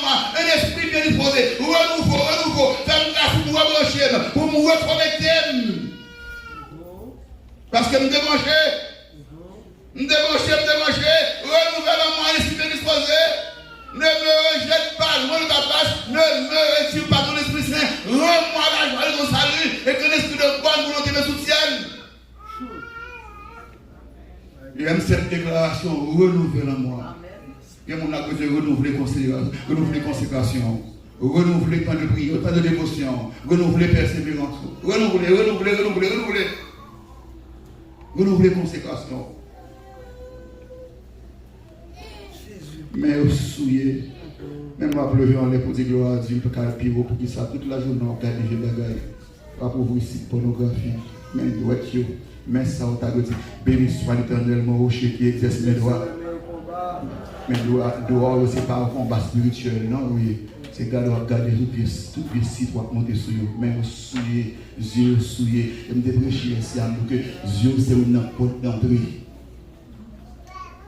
moi, un esprit bien disposé, renouveau, fais-moi grâce pour me rebrancher, pour me reconnecter. Parce que me débrancher, renouvelle en moi un esprit bien disposé. Ne me rejette pas, loin de ta place, ne me retire pas ton Esprit Saint, rends-moi la joie de ton salut et que l'esprit de bonne volonté me soutienne. J'aime cette déclaration, renouvelle en moi. Et mon acte de renouveler consécration, renouveler temps de prière, temps de dévotion, renouveler persévérance, renouveler consécration. Mais au souillé, même moi pleurer en l'air pour dire gloire à Dieu, pour qu'il pire pour qu'il ça toute la journée on regarde des jeux bagailles. Pas pour vous ici, pornographie, mais doit être mais ça on t'a dit, béni soit l'Éternel, mon rocher qui exerce mes droits. Mais dehors aussi pas un combat spirituel, non, oui. C'est regarder tout pied si tu vas monter sur eux. Mais souillé, Dieu souillé. Et me débrancher ici à nous que Dieu c'est une porte d'entrée.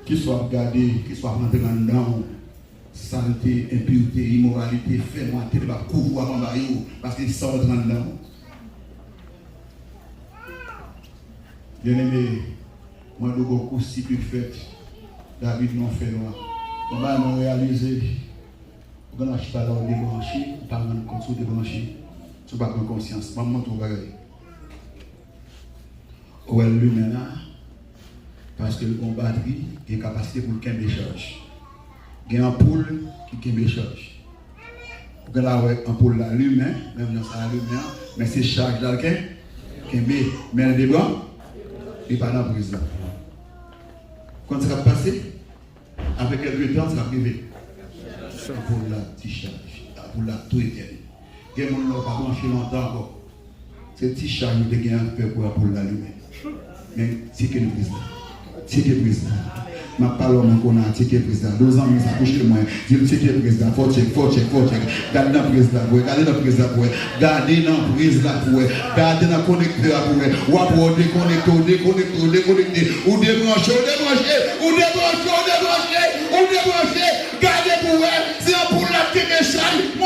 Qu'il soit regardé, qu'il soit rentré dans le nom, saleté, impureté, immoralité, fait-moi, tu vas couvrir avant Mario, parce qu'il sort dans le nom. Bien aimé, moi, je beaucoup si plus fait, David non fait noir. On va nous réaliser, on va acheter là, on débrancher, on va rendre compte sur débrancher, tu vas prendre conscience, maman, tu vas regarder. Où est l'humain là? Parce que le batterie a une capacité pour le décharge. Il y a une ampoule qui décharge. Vous avez une ampoule là, l'humain, même dans ça, l'humain, mais c'est charge là, qui mais le débranche, il n'est pas dans la prise là. Quand ça va passer, avec quelques temps, ça va arriver. Cette ampoule là, petit charge. L'ampoule là, tout éternel. Il y a des gens qui ne pas branché longtemps encore. C'est petit charge qui a un peu pour l'ampoule là, l'humain. Mais c'est que le prise là. Ticket président. Ma parole, on a un ticket président. 2 ans, ça couche le moins. Dis le ticket président. Faut check. Gardez dans le président pour gardez dans le président pour gardez dans le président pour gardez dans le connecteur pour ou pour déconnecter, ou débrancher. Gardez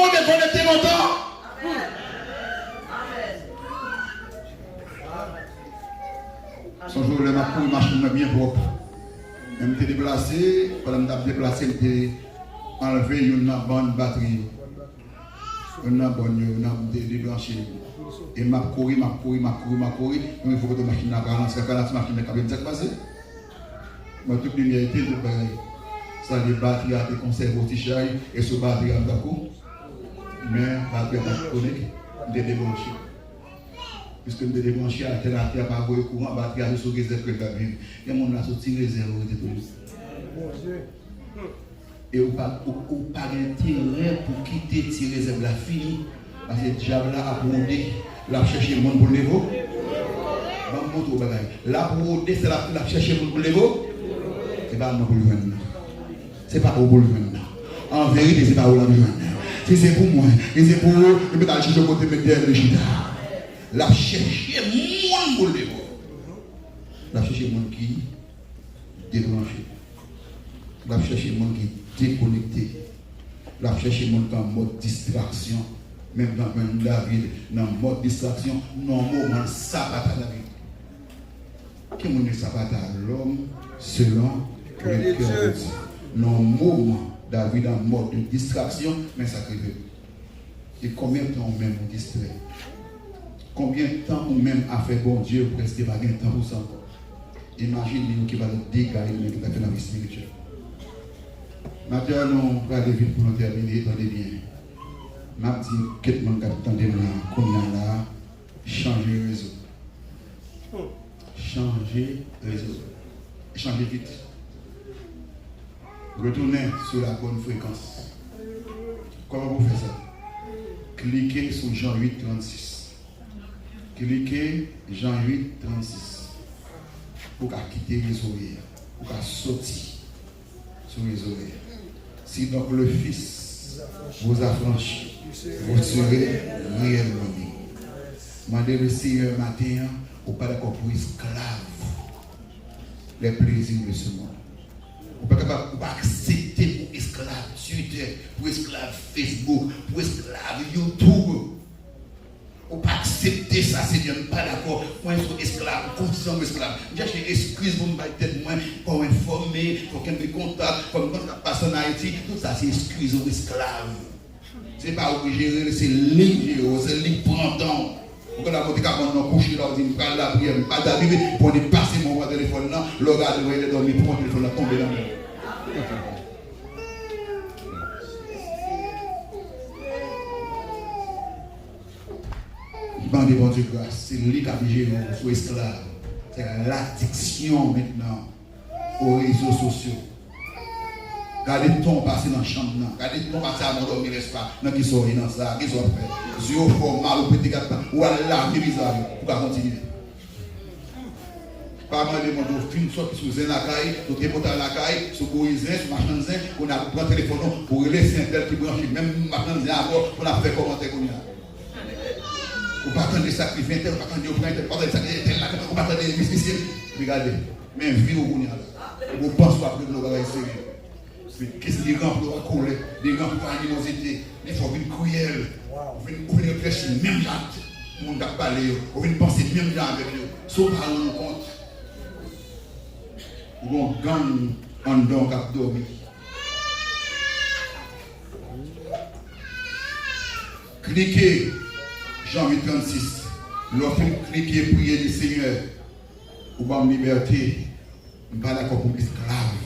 monde est connecté longtemps. Son jour, le machine bien propre. Je me suis déplacé, pendant que je me suis déplacé, je me suis enlevé une bonne batterie. Une bonne débranché. Et je couru. Il faut que la machine à 40, c'est 40 machines qui ont été passées. Moi, toute lumière était tout pareil. Ça, les batteries ont été conservées au t-shirt et ce batterie a été coup. Mais la batterie n'a pas connecté, je l'ai débranché. Puisque je l'ai débranché, la terre n'a pas eu courant, la batterie a sur réserve que la vie. Il y a mon a sorti réserve. Et on n'a pas d'intérêt pour quitter ces réserves la fini. Parce que le diable a brodé, l'a cherché le monde pour le niveau. La brodé, c'est la chercher le monde pour le niveau. Ce n'est pas pour le vendre. Ce n'est pas pour le vendre. En vérité, ce n'est pas pour le vendre. Si c'est pour moi, et c'est pour eux, je vais aller chercher le côté de le gita. La chercher le monde pour le niveau. La chercher le monde qui débranché. La chercher le monde qui déconnecté. La chercher le monde qui est en mode distraction. Même dans la ville, dans le mode distraction, non, moment sabbat à la vie. Qui est sabbat à l'homme selon le cœur de Dieu. Non, moment David en mode de distraction, mais ça crée. Et combien de temps on même on distrait? Combien de temps on même a fait bon Dieu pour rester pas de temps pour ça? Imaginez-nous qui va nous dégager tout à fait dans la vie spirituelle. Maintenant, nous allons aller vite pour nous terminer. Attendez bien. Je dis que tout le monde attendait là, qu'on a là, changer le réseau. Changer le réseau. Changer vite. Retournez sur la bonne fréquence. Comment vous faites ça? Cliquez sur Jean 8, 36. Cliquez Jean 8, 36. Pour quitter les oreilles. Pour sortir sur les oreilles. Si donc le Fils vous affranchit, vous serez réellement libre. Demandez le Seigneur matin, ou pas d'accord pour esclaves les plaisirs de ce monde. Vous ne pouvez pas accepter pour esclave Twitter, pour esclave Facebook, pour esclave YouTube. Vous ne pouvez pas accepter ça, Seigneur, pas d'accord. Moi, je suis esclave, conscient esclave. J'ai acheté des excuses pour me battre tête moi, pour informer, pour qu'elle me contacte, comme quand ça passe en Haïti. Tout ça, c'est excuses aux esclaves. Ce n'est pas obligé, c'est ligne, c'est ligne pendant. Pour que la montée quand on couche là, on dit pas la prière, pas d'arriver pour dépasser mon téléphone là, le gars devrait dormir pour mon téléphone là, tomber dans le. Bandit bon Dieu grâce, c'est lui qui a géré sous esclave. C'est l'addiction maintenant aux réseaux sociaux. Regardez ton passer dans la chambre, regardez ton passer à mon dormir, n'est-ce pas? Dans qui sont dans ça, qui sont fait. Yeux formal ou petit gâteau, ou à la bizarre, pour continuer. Pas mal de monde qui film sorti sur Zenakaï, sur Tépotal Nakaï, sur Goïzin, sur Machanzin, on a pris un téléphone pour laisser un tel qui branche, même Machanzin encore, on a fait commenter comme ça. On pas attendre des sacrifices, on pas attendre des offrandes, on pas attendre des sacrifices, on pas attendre des mysticismes. Regardez, même vie au Gounia. On pense pas que nous allons essayer. Qu'est-ce que les gens doivent coller, les gens pour animosité, il faut une cruelle, on vient réfléchir même là, on va parler, on vient penser même là avec nous, sauf à nous compte. On gagne en don cap dormi. Cliquez Jean 8, 36. Lorsque cliquez priez le Seigneur pour avoir liberté, je ne suis pas d'accord pour esclave.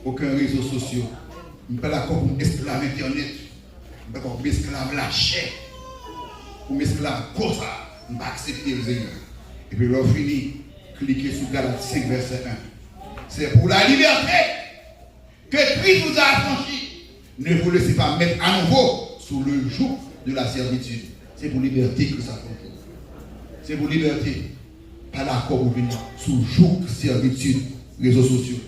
Aucun réseau social. Je ne suis pas d'accord pour esclave internet. Je ne suis pas d'accord pour esclave la chair. Pour esclave comme ça. Je ne vais pas accepter le Seigneur. Et puis lorsque fini, cliquez sur Galates 5, verset 1. C'est pour la liberté que Christ vous a affranchi. Ne vous laissez pas mettre à nouveau sous le joug de la servitude. C'est pour la liberté que ça compte. C'est pour la liberté. Pas d'accord pour venir sous le joug de servitude, réseaux sociaux.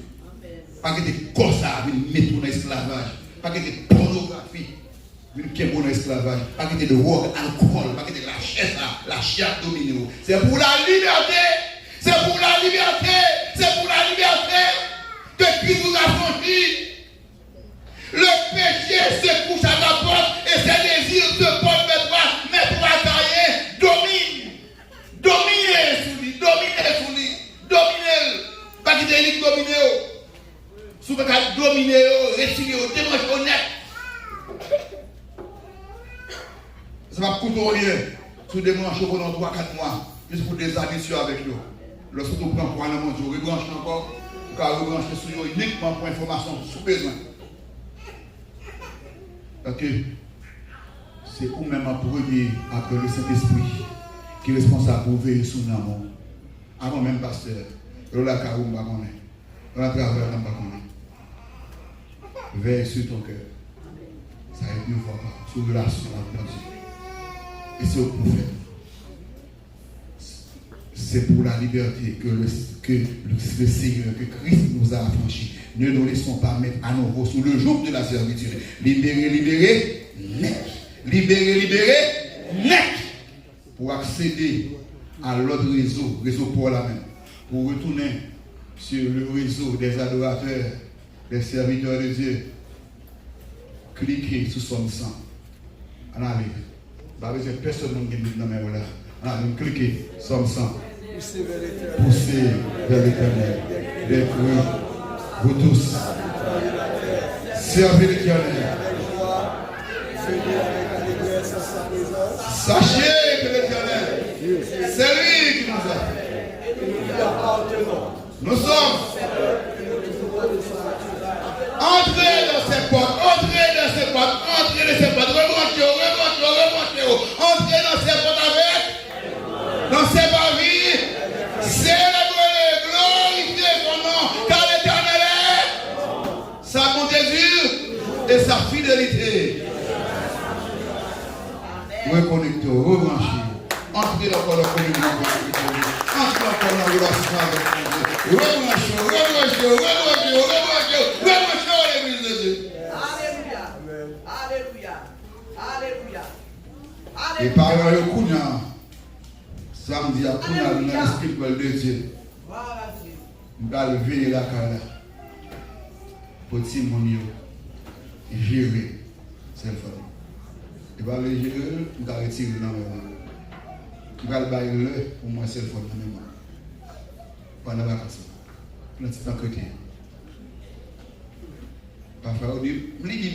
Pas que des comme ça, venir mettre dans l'esclavage. Pas que des pornographie, venir mettre dans l'esclavage. Pas que des drogue, alcool, pas que des la chair dominée. C'est pour la liberté. C'est pour la liberté. C'est pour la liberté que Christ vous a franchi. Le péché se couche à ta porte et ses désirs te portent mais toi tailler, dominer sur lui. Pas qu'il t'ait dominer. Souvent qu'à dominer, retirer, démarcher honnête. Ça va coûter rien. Sous des manches pendant 3-4 mois, juste pour des habitudes avec nous. Lorsque tu prends pour aller manger, tu rebranches encore, tu vas rebrancher sur nous uniquement pour information, sous besoin. Ok. C'est vous-même en premier, après le Saint-Esprit, qui est responsable pour veiller sur nous. Avant même pasteur, là, car on va connaître. Là, travers, on va connaître. Veille sur ton cœur. Ça aide mieux voir sur la relation avec Dieu. Et c'est au prophète. C'est pour la liberté que le Seigneur, que Christ nous a affranchis. Ne nous laissons pas mettre à nouveau sous le joug de la servitude. Libérer, net. Pour accéder à l'autre réseau pour la même. Pour retourner sur le réseau des adorateurs, des serviteurs de Dieu. Cliquez sur son sang. Allez. Personne qui dit dans mes voilà. Allez, cliquez sur son sang. Poussez vers l'éternel. Les fruits, vous tous. Servez l'éternel. Sachez que l'éternel, c'est lui qui nous a fait. Nous sommes entrés dans ses portes, remontez, entrez dans ses portes avec, dans ses barils, célébrez, glorifiez son nom, car l'éternel est sa montésure et sa fidélité. Reconnectez, rebranchez, entrez encore dans la communion avec Dieu, entrez encore dans la relation avec Dieu, rebranchez l'église de Dieu. Alléluia. Et par le Kounia, samedi à Kounia, dans l'esprit de Dieu, nous allons veiller la carrière pour Timonio gérer cette femme. Et par le gérer, nous allons retirer dans le moment. Nous allons bailler pour moi cette femme dans le moment. Pendant la vacances. Nous sommes à côté. Parfois, on dit,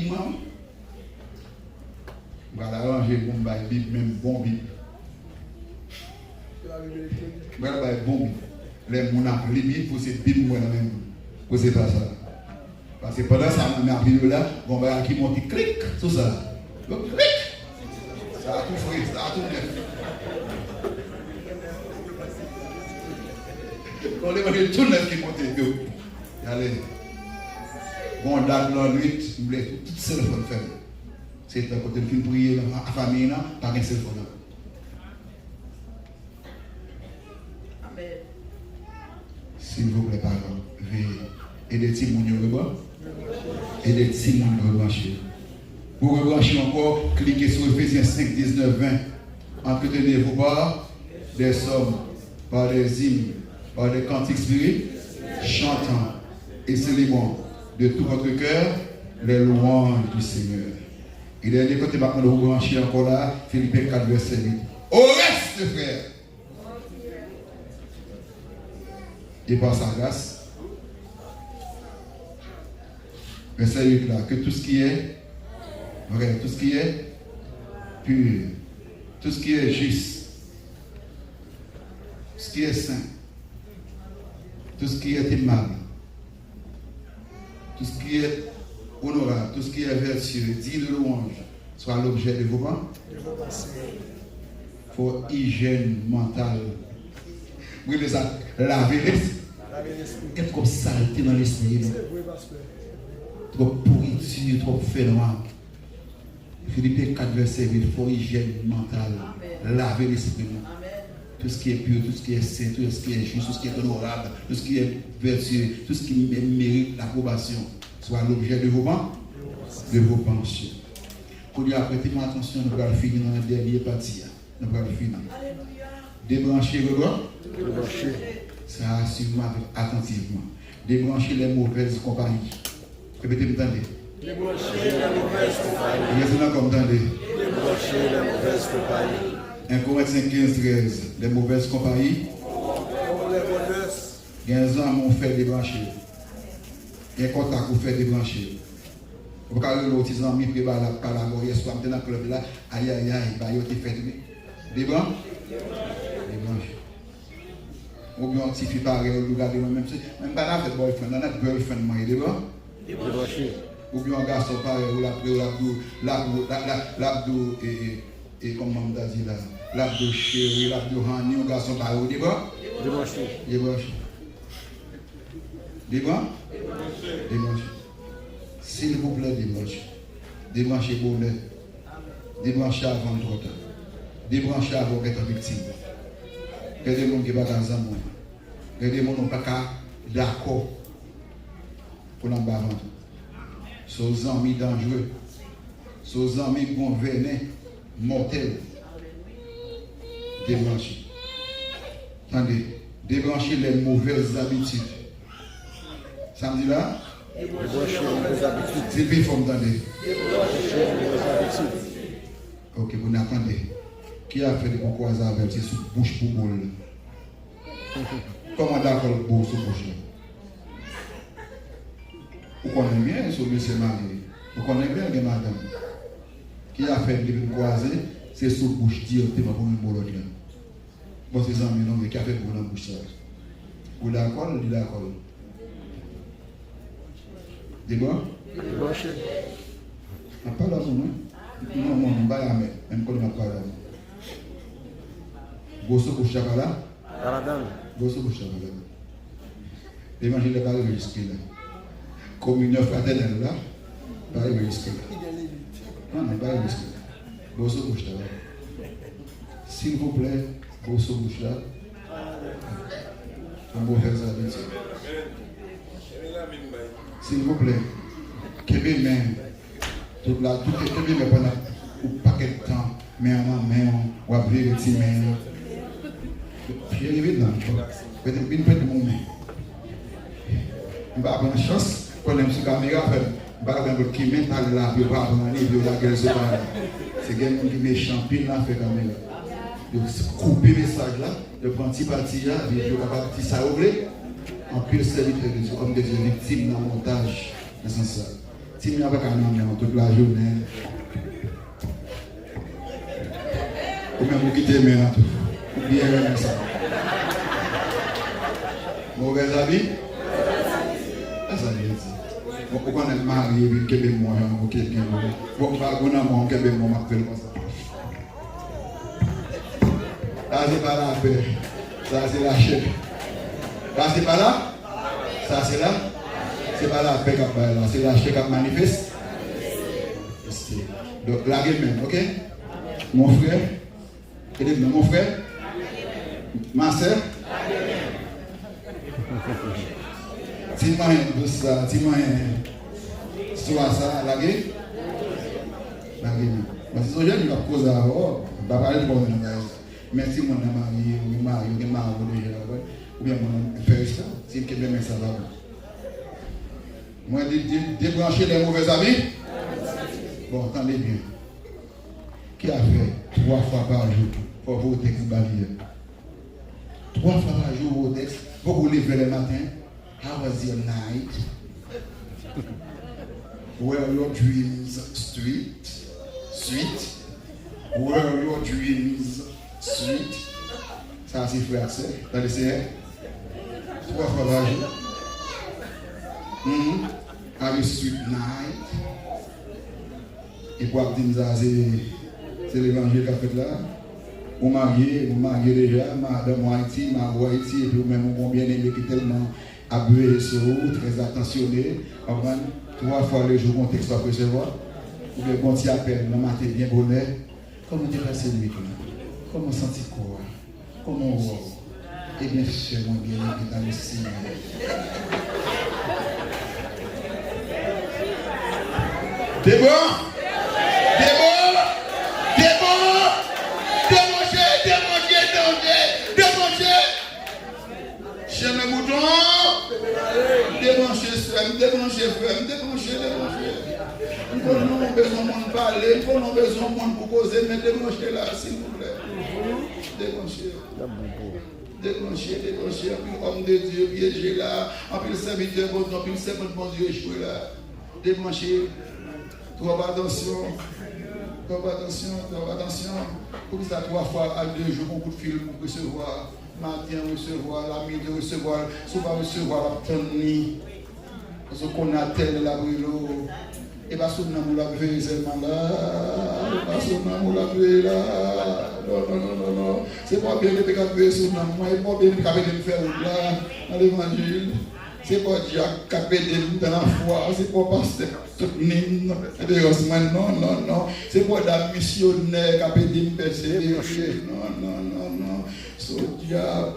moi. Je vais arranger pour me faire Bible, même bon Bible. Je vais faire bon Bible. Les gens ont les Bibles pour cette Bible, moi, même. Pour c'est pas ça. Parce que pendant ça, on a vidéo là, on va qui monte, clic sur ça. Donc, clic. Ça a tout fait, ça a tout fait. On les voit tout neuf qui monte. Allez. Bon, date la nuit, je voulais tout seul faire. C'est un côté de prier dans la famille, pas un seul fond. Amen. S'il vous plaît, pardon, veillez. Et des petits mounions et des petits mounions rebranchés. Pour rebrancher encore, cliquez sur Ephésiens 5, 19, 20. Entretenez-vous par des sommes, par des hymnes, par des cantiques spirituels, chantant et célébrant de tout votre cœur les louanges du Seigneur. Et dernier côté, maintenant, vous branchez encore là, Philippiens 4, verset 8. Au reste, frère. Et par sa grâce, verset 8 là, que tout ce qui est pur, tout ce qui est juste, tout ce qui est saint, tout ce qui est aimable, tout ce qui est honorable, tout ce qui est vertueux, digne de louange, soit l'objet de vos mains. Il faut hygiène mentale. Vous voulez ça, laver l'esprit. Être comme saleté dans l'esprit. Trop pourriture, trop phénomène. Philippiens 4, verset 8, il faut hygiène mentale. Laver l'esprit. Tout ce qui est pur, tout ce qui est saint, tout ce qui est juste, tout ce qui est honorable, tout ce qui est vertueux, tout ce qui mérite l'approbation, soit l'objet de vos pensées. Pour lui prêter attention, nous allons finir dans la dernière partie. Nous allons finir. Débrancher le doigt. Ça assume attentivement. Débrancher les mauvaises compagnies. Répétez-moi, attendez. Débrancher les mauvaises compagnies. Maintenant, comme t'entendez. Débrancher les mauvaises compagnies. 1 Corinthiens 15-13. Les mauvaises compagnies. Comme les voleuses. Il y a un gens qui ont fait débrancher. Il y a un contact qui fait débrancher. Vous pouvez le petit ami qui va par la mort, soit dans le club là, aïe aïe aïe, bah il fait débranche. Débranche. Ou bien un petit fille pareil, ou regarder même pas là avec boyfriend, dans notre girlfriend, moi, Débrancher. ou bien un garçon pareil, ou l'abdo, et comme on a dit là, l'abdo chéri, l'abdo honey, un garçon pareil, ou Débrancher. débranche. Débranche. S'il vous plaît, débranche. Débranchez bonheur. Débranchez avant trop tard. Débranchez avant d'être victime. Il y a des gens qui ne sont pas dans un monde. Il y a des gens qui ne sont pas d'accord pour nous battre. Ce sont des amis dangereux. Ce sont des amis qui ont venin mortel. Débranchez. Attendez. Débranchez les mauvaises habitudes. Samedi là? Débrancher les mauvaises habitudes. C'est plus fort, attendez. Débrancher les mauvaises habitudes. Ok, vous n'attendez. Qui a fait des concours avec sous bouche pour boule? Comment d'accord le beau sous bouche là? Vous connaissez bien ce monsieur marié. Vous connaissez bien les madame. Qui a fait des concours c'est sous bouche directement pour une boule là. Bon, c'est ça, mais non, mais qui a fait pour la bouche là? Vous d'accord ou d'accord? D'accord? Débrancher. On parle là, non? Non, non, on va y aller. Même quand on parle là. Bosso pour Chabala. Paradam. Bosso pour Chabala. L'évangile n'est pas arrivé jusque-là. Communion fraternelle là, pas arrivé jusque-là. Non, non, pas arrivé jusque-là. Bosso pour Chabala. S'il vous plaît, Bosso pour Chabala. On va faire ça avec ça. S'il vous plaît, Québec même, tout Québec même pendant un paquet de temps, mais en main, on va vivre petit main. Puis arrivé là, peut-être une petite moment. On va avoir une chance, quand on est sur la caméra, on va avoir un qui mental là, puis on va avoir un livre de la guerre sur la c'est quelqu'un qui met champignon là, fait caméra. Donc, couper le message là, de prendre un petit parti là, et puis on va faire ça ouvrir. En plus, serviteur de Dieu, comme des victimes dans le montage, dans ce sens-là. Si nous n'avons pas un toute la journée, ou même vous quittez maintenant tout, oubliez même ça. Mauvais habit? Ça veut dire. Pourquoi on est marié, puis Québec, moi, ou quelqu'un, bon, pas bon amour, Québec, moi, m'appelle comme ça. Ça, c'est pas la paix. Ça, c'est la chair. Là, c'est pas là? Ça, c'est là? C'est pas la paix qui là, c'est la chair qui manifeste. Donc, la gueule même, ok? Mon frère, mon frère, ma soeur, dis-moi ça, dis-moi soit ça, la gueule? La gueule. Parce que ce jeune, il va causer à l'heure, il va parler de bon mais si mon ami est marié, il est marié déjà, ou bien mon frère, si il est bien, ça va. Moi, débrancher les mauvais amis. Bon, attendez bien. Qui a fait 3 fois par jour pour vos textes baliers? 3 fois par jour vos textes, pour vous lever le matin. How was your night? Were your dreams sweet? Were your dreams sweet? Ça, c'est frère, c'est. T'as laissé 3 fois par jour. Have a sweet night. Et pour dire ça, c'est l'évangile qu'a fait là. Vous mariez déjà, madame Haïti, ma Haïti, et puis même mon bien-aimé qui est tellement abusé sur vous, très attentionné. 3 fois le jour, mon texte va recevoir. Ou bien, bon, tu appelles le matin, bien bonheur. Comment tu passes la nuit? Comment sentir quoi? Comment voir? Eh bien, cher mon bien-aimé qui est dans le ciel. C'est bon? Chez le bouton, débranchez, iPhone, on a besoin de monde pour causer, mais débranchez là, s'il vous plaît. Débranchez. Débranchez, puis homme de Dieu, piégé là, en plus le serviteur, en plus le servant de bon Dieu échoué là. Débranchez. Trop attention. Pour que ça 3 fois à 2 jours, beaucoup de films pour recevoir. Matin, recevoir, la midi, recevoir, souvent recevoir la nuit. Parce qu'on a tel la brûlot. Et pas sur nous la veille seulement là. Pas sur nous la veille là. Non. C'est pas bien de faire sur nous. C'est pas bien de faire là dans l'évangile. C'est pas Dieu qui a pété dans la foi. C'est pas pasteur. Non. C'est pas la missionnaire qui a pété persévérer. Non. C'est Dieu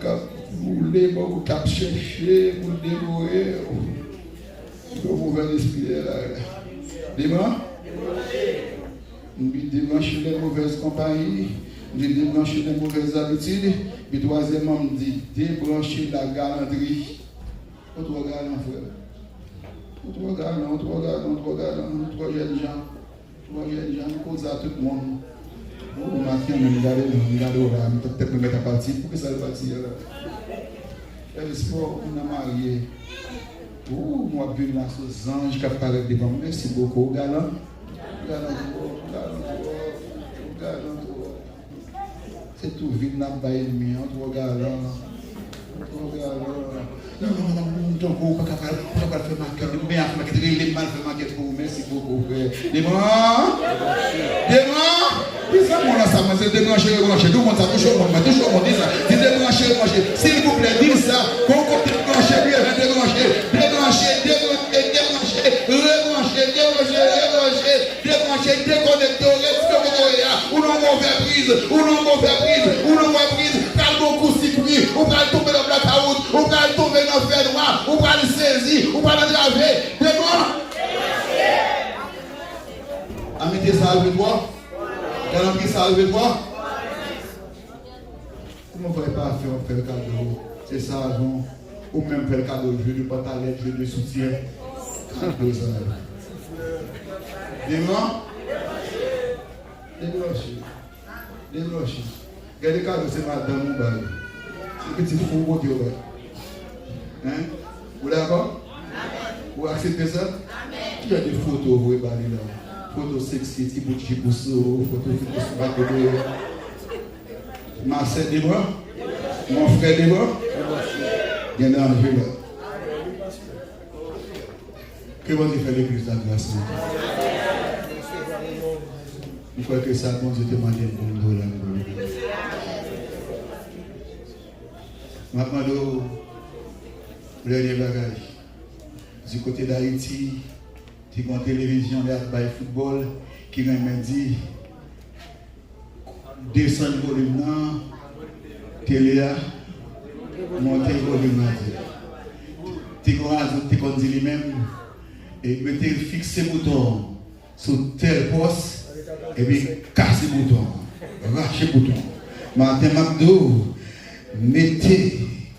qui a voulu, qui a cherché pour dévorer. C'est un mauvais esprit là. Débrancher les mauvaises compagnies, débrancher les mauvaises habitudes. Et troisièmement, on dit débrancher la galanterie. Trop galant, frère. Trop jeunes gens. Nous causons à tout le monde. Oh, maintenant, nous regardons là, nous peut-être nous mettre à partir. Pour que ça le partir là? Le sport, on a marié. Oh, moi, je viens là, ces anges qui apparaissent devant moi. Merci beaucoup, galant. C'est tout vide, n'a pas ennemi, trop galant. Non, donc on ne peut pas faire ma cœur, mais on peut mal faire ma cœur pour vous. Merci beaucoup, frère. Démon, dis ça, mon là, ça m'a dit débrancher, tout le monde, ça touche au monde, dis ça. Dis débrancher, s'il vous plaît, dis ça. Qu'on compte débrancher, déconnecter, ou non mauvais prise, calme beaucoup circuit, ou va tomber dans le blackout, ou va tomber dans le fer noir, ou va le saisir, ou va le graver. Démon. Amitié, ça arrive toi? Galanterie, ça arrive toi? Comment vous ne pouvez pas faire le cadeau? C'est ça, non? Ou même faire le cadeau de jeu de pantalette, jeu de soutien. Démon. Débrancher. Regardez le cadeau, c'est madame Moubaye. C'est petit fou pour Dieu. Vous d'accord? Vous acceptez ça? Il y a des photos, vous voyez là. Photos sexy, petit bout de chibousso, photos de Bakodo. Marcel Débran? Mon frère Débran? Il y en a un jeu là. Que vous avez fait l'église de la grâce? Il faut que ça, bon Dieu, demande un bon dollar. Maintenant, le dernier bagage. Du côté d'Haïti, tu as une télévision de football qui m'a dit descendre le volume, télé, monter le volume. Tu as dit lui-même et mettez fixer le bouton sur tel poste. Et puis, cassez le bouton, rachez le bouton. Martin McDo,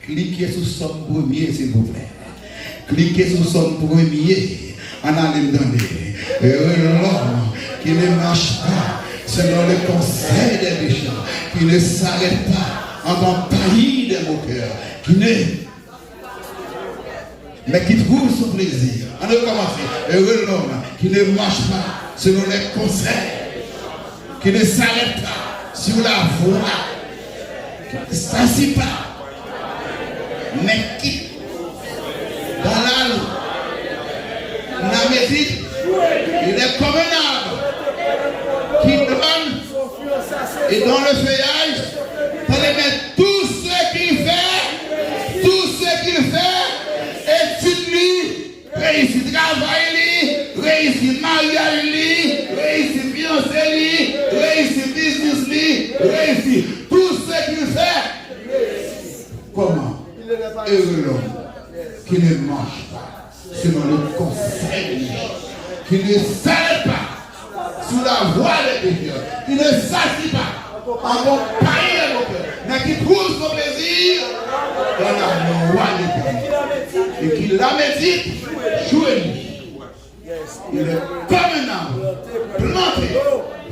cliquez sur son premier, s'il vous plaît. Cliquez sur son premier, en allant dans les. Et l'homme qui ne marche pas selon le conseil des méchants, qui ne s'arrête pas en compagnie des moqueurs, mais qui trouve son plaisir. On a commencé. Heureux l'homme qui ne marche pas selon les conseils, qui ne s'arrête pas sur la voie, qui ne s'assit pas, mais qui, dans la loi, la médite, il est comme un arbre qui donne et dans le feuillage, pour les mettre tout ce qu'il fait, étude-lui, réussit travail, réussit mariage, réussit fiancé, réussit business, réussit tout ce qu'il fait. Comment? Heureux l'homme qui ne marche pas selon le conseil des gens, qui ne s'arrête pas sous la voie des pécheurs, qui ne s'assit pas en compagnie des moqueurs, mais qui trouve son plaisir dans la loi de Dieu et qui la médite jour et nuit. Il est comme un arbre planté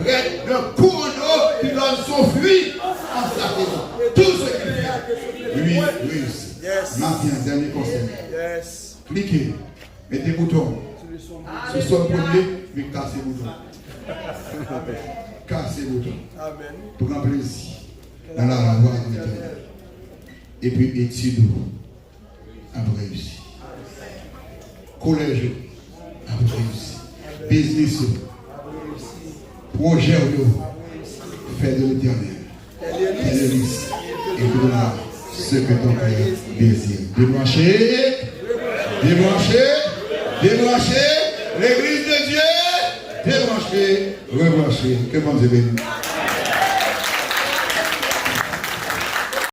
près d'un courant d'eau qui donne son fruit en sa saison. Tout ce qu'il fait, lui réussit. Maintenant, dernier conseil. Cliquez, mettez le bouton. Ce soit le premier, mais cassez le bouton. Cassez le bouton. Pour un plaisir. Dans la voie de l'éternel. Et puis étude a réussi. Collège a réussi. Business, projet, fait de l'éternel. Et tout ce que ton cœur désire. Débrancher, l'église de Dieu, débrancher, rebrancher. Que bon Dieu bénisse.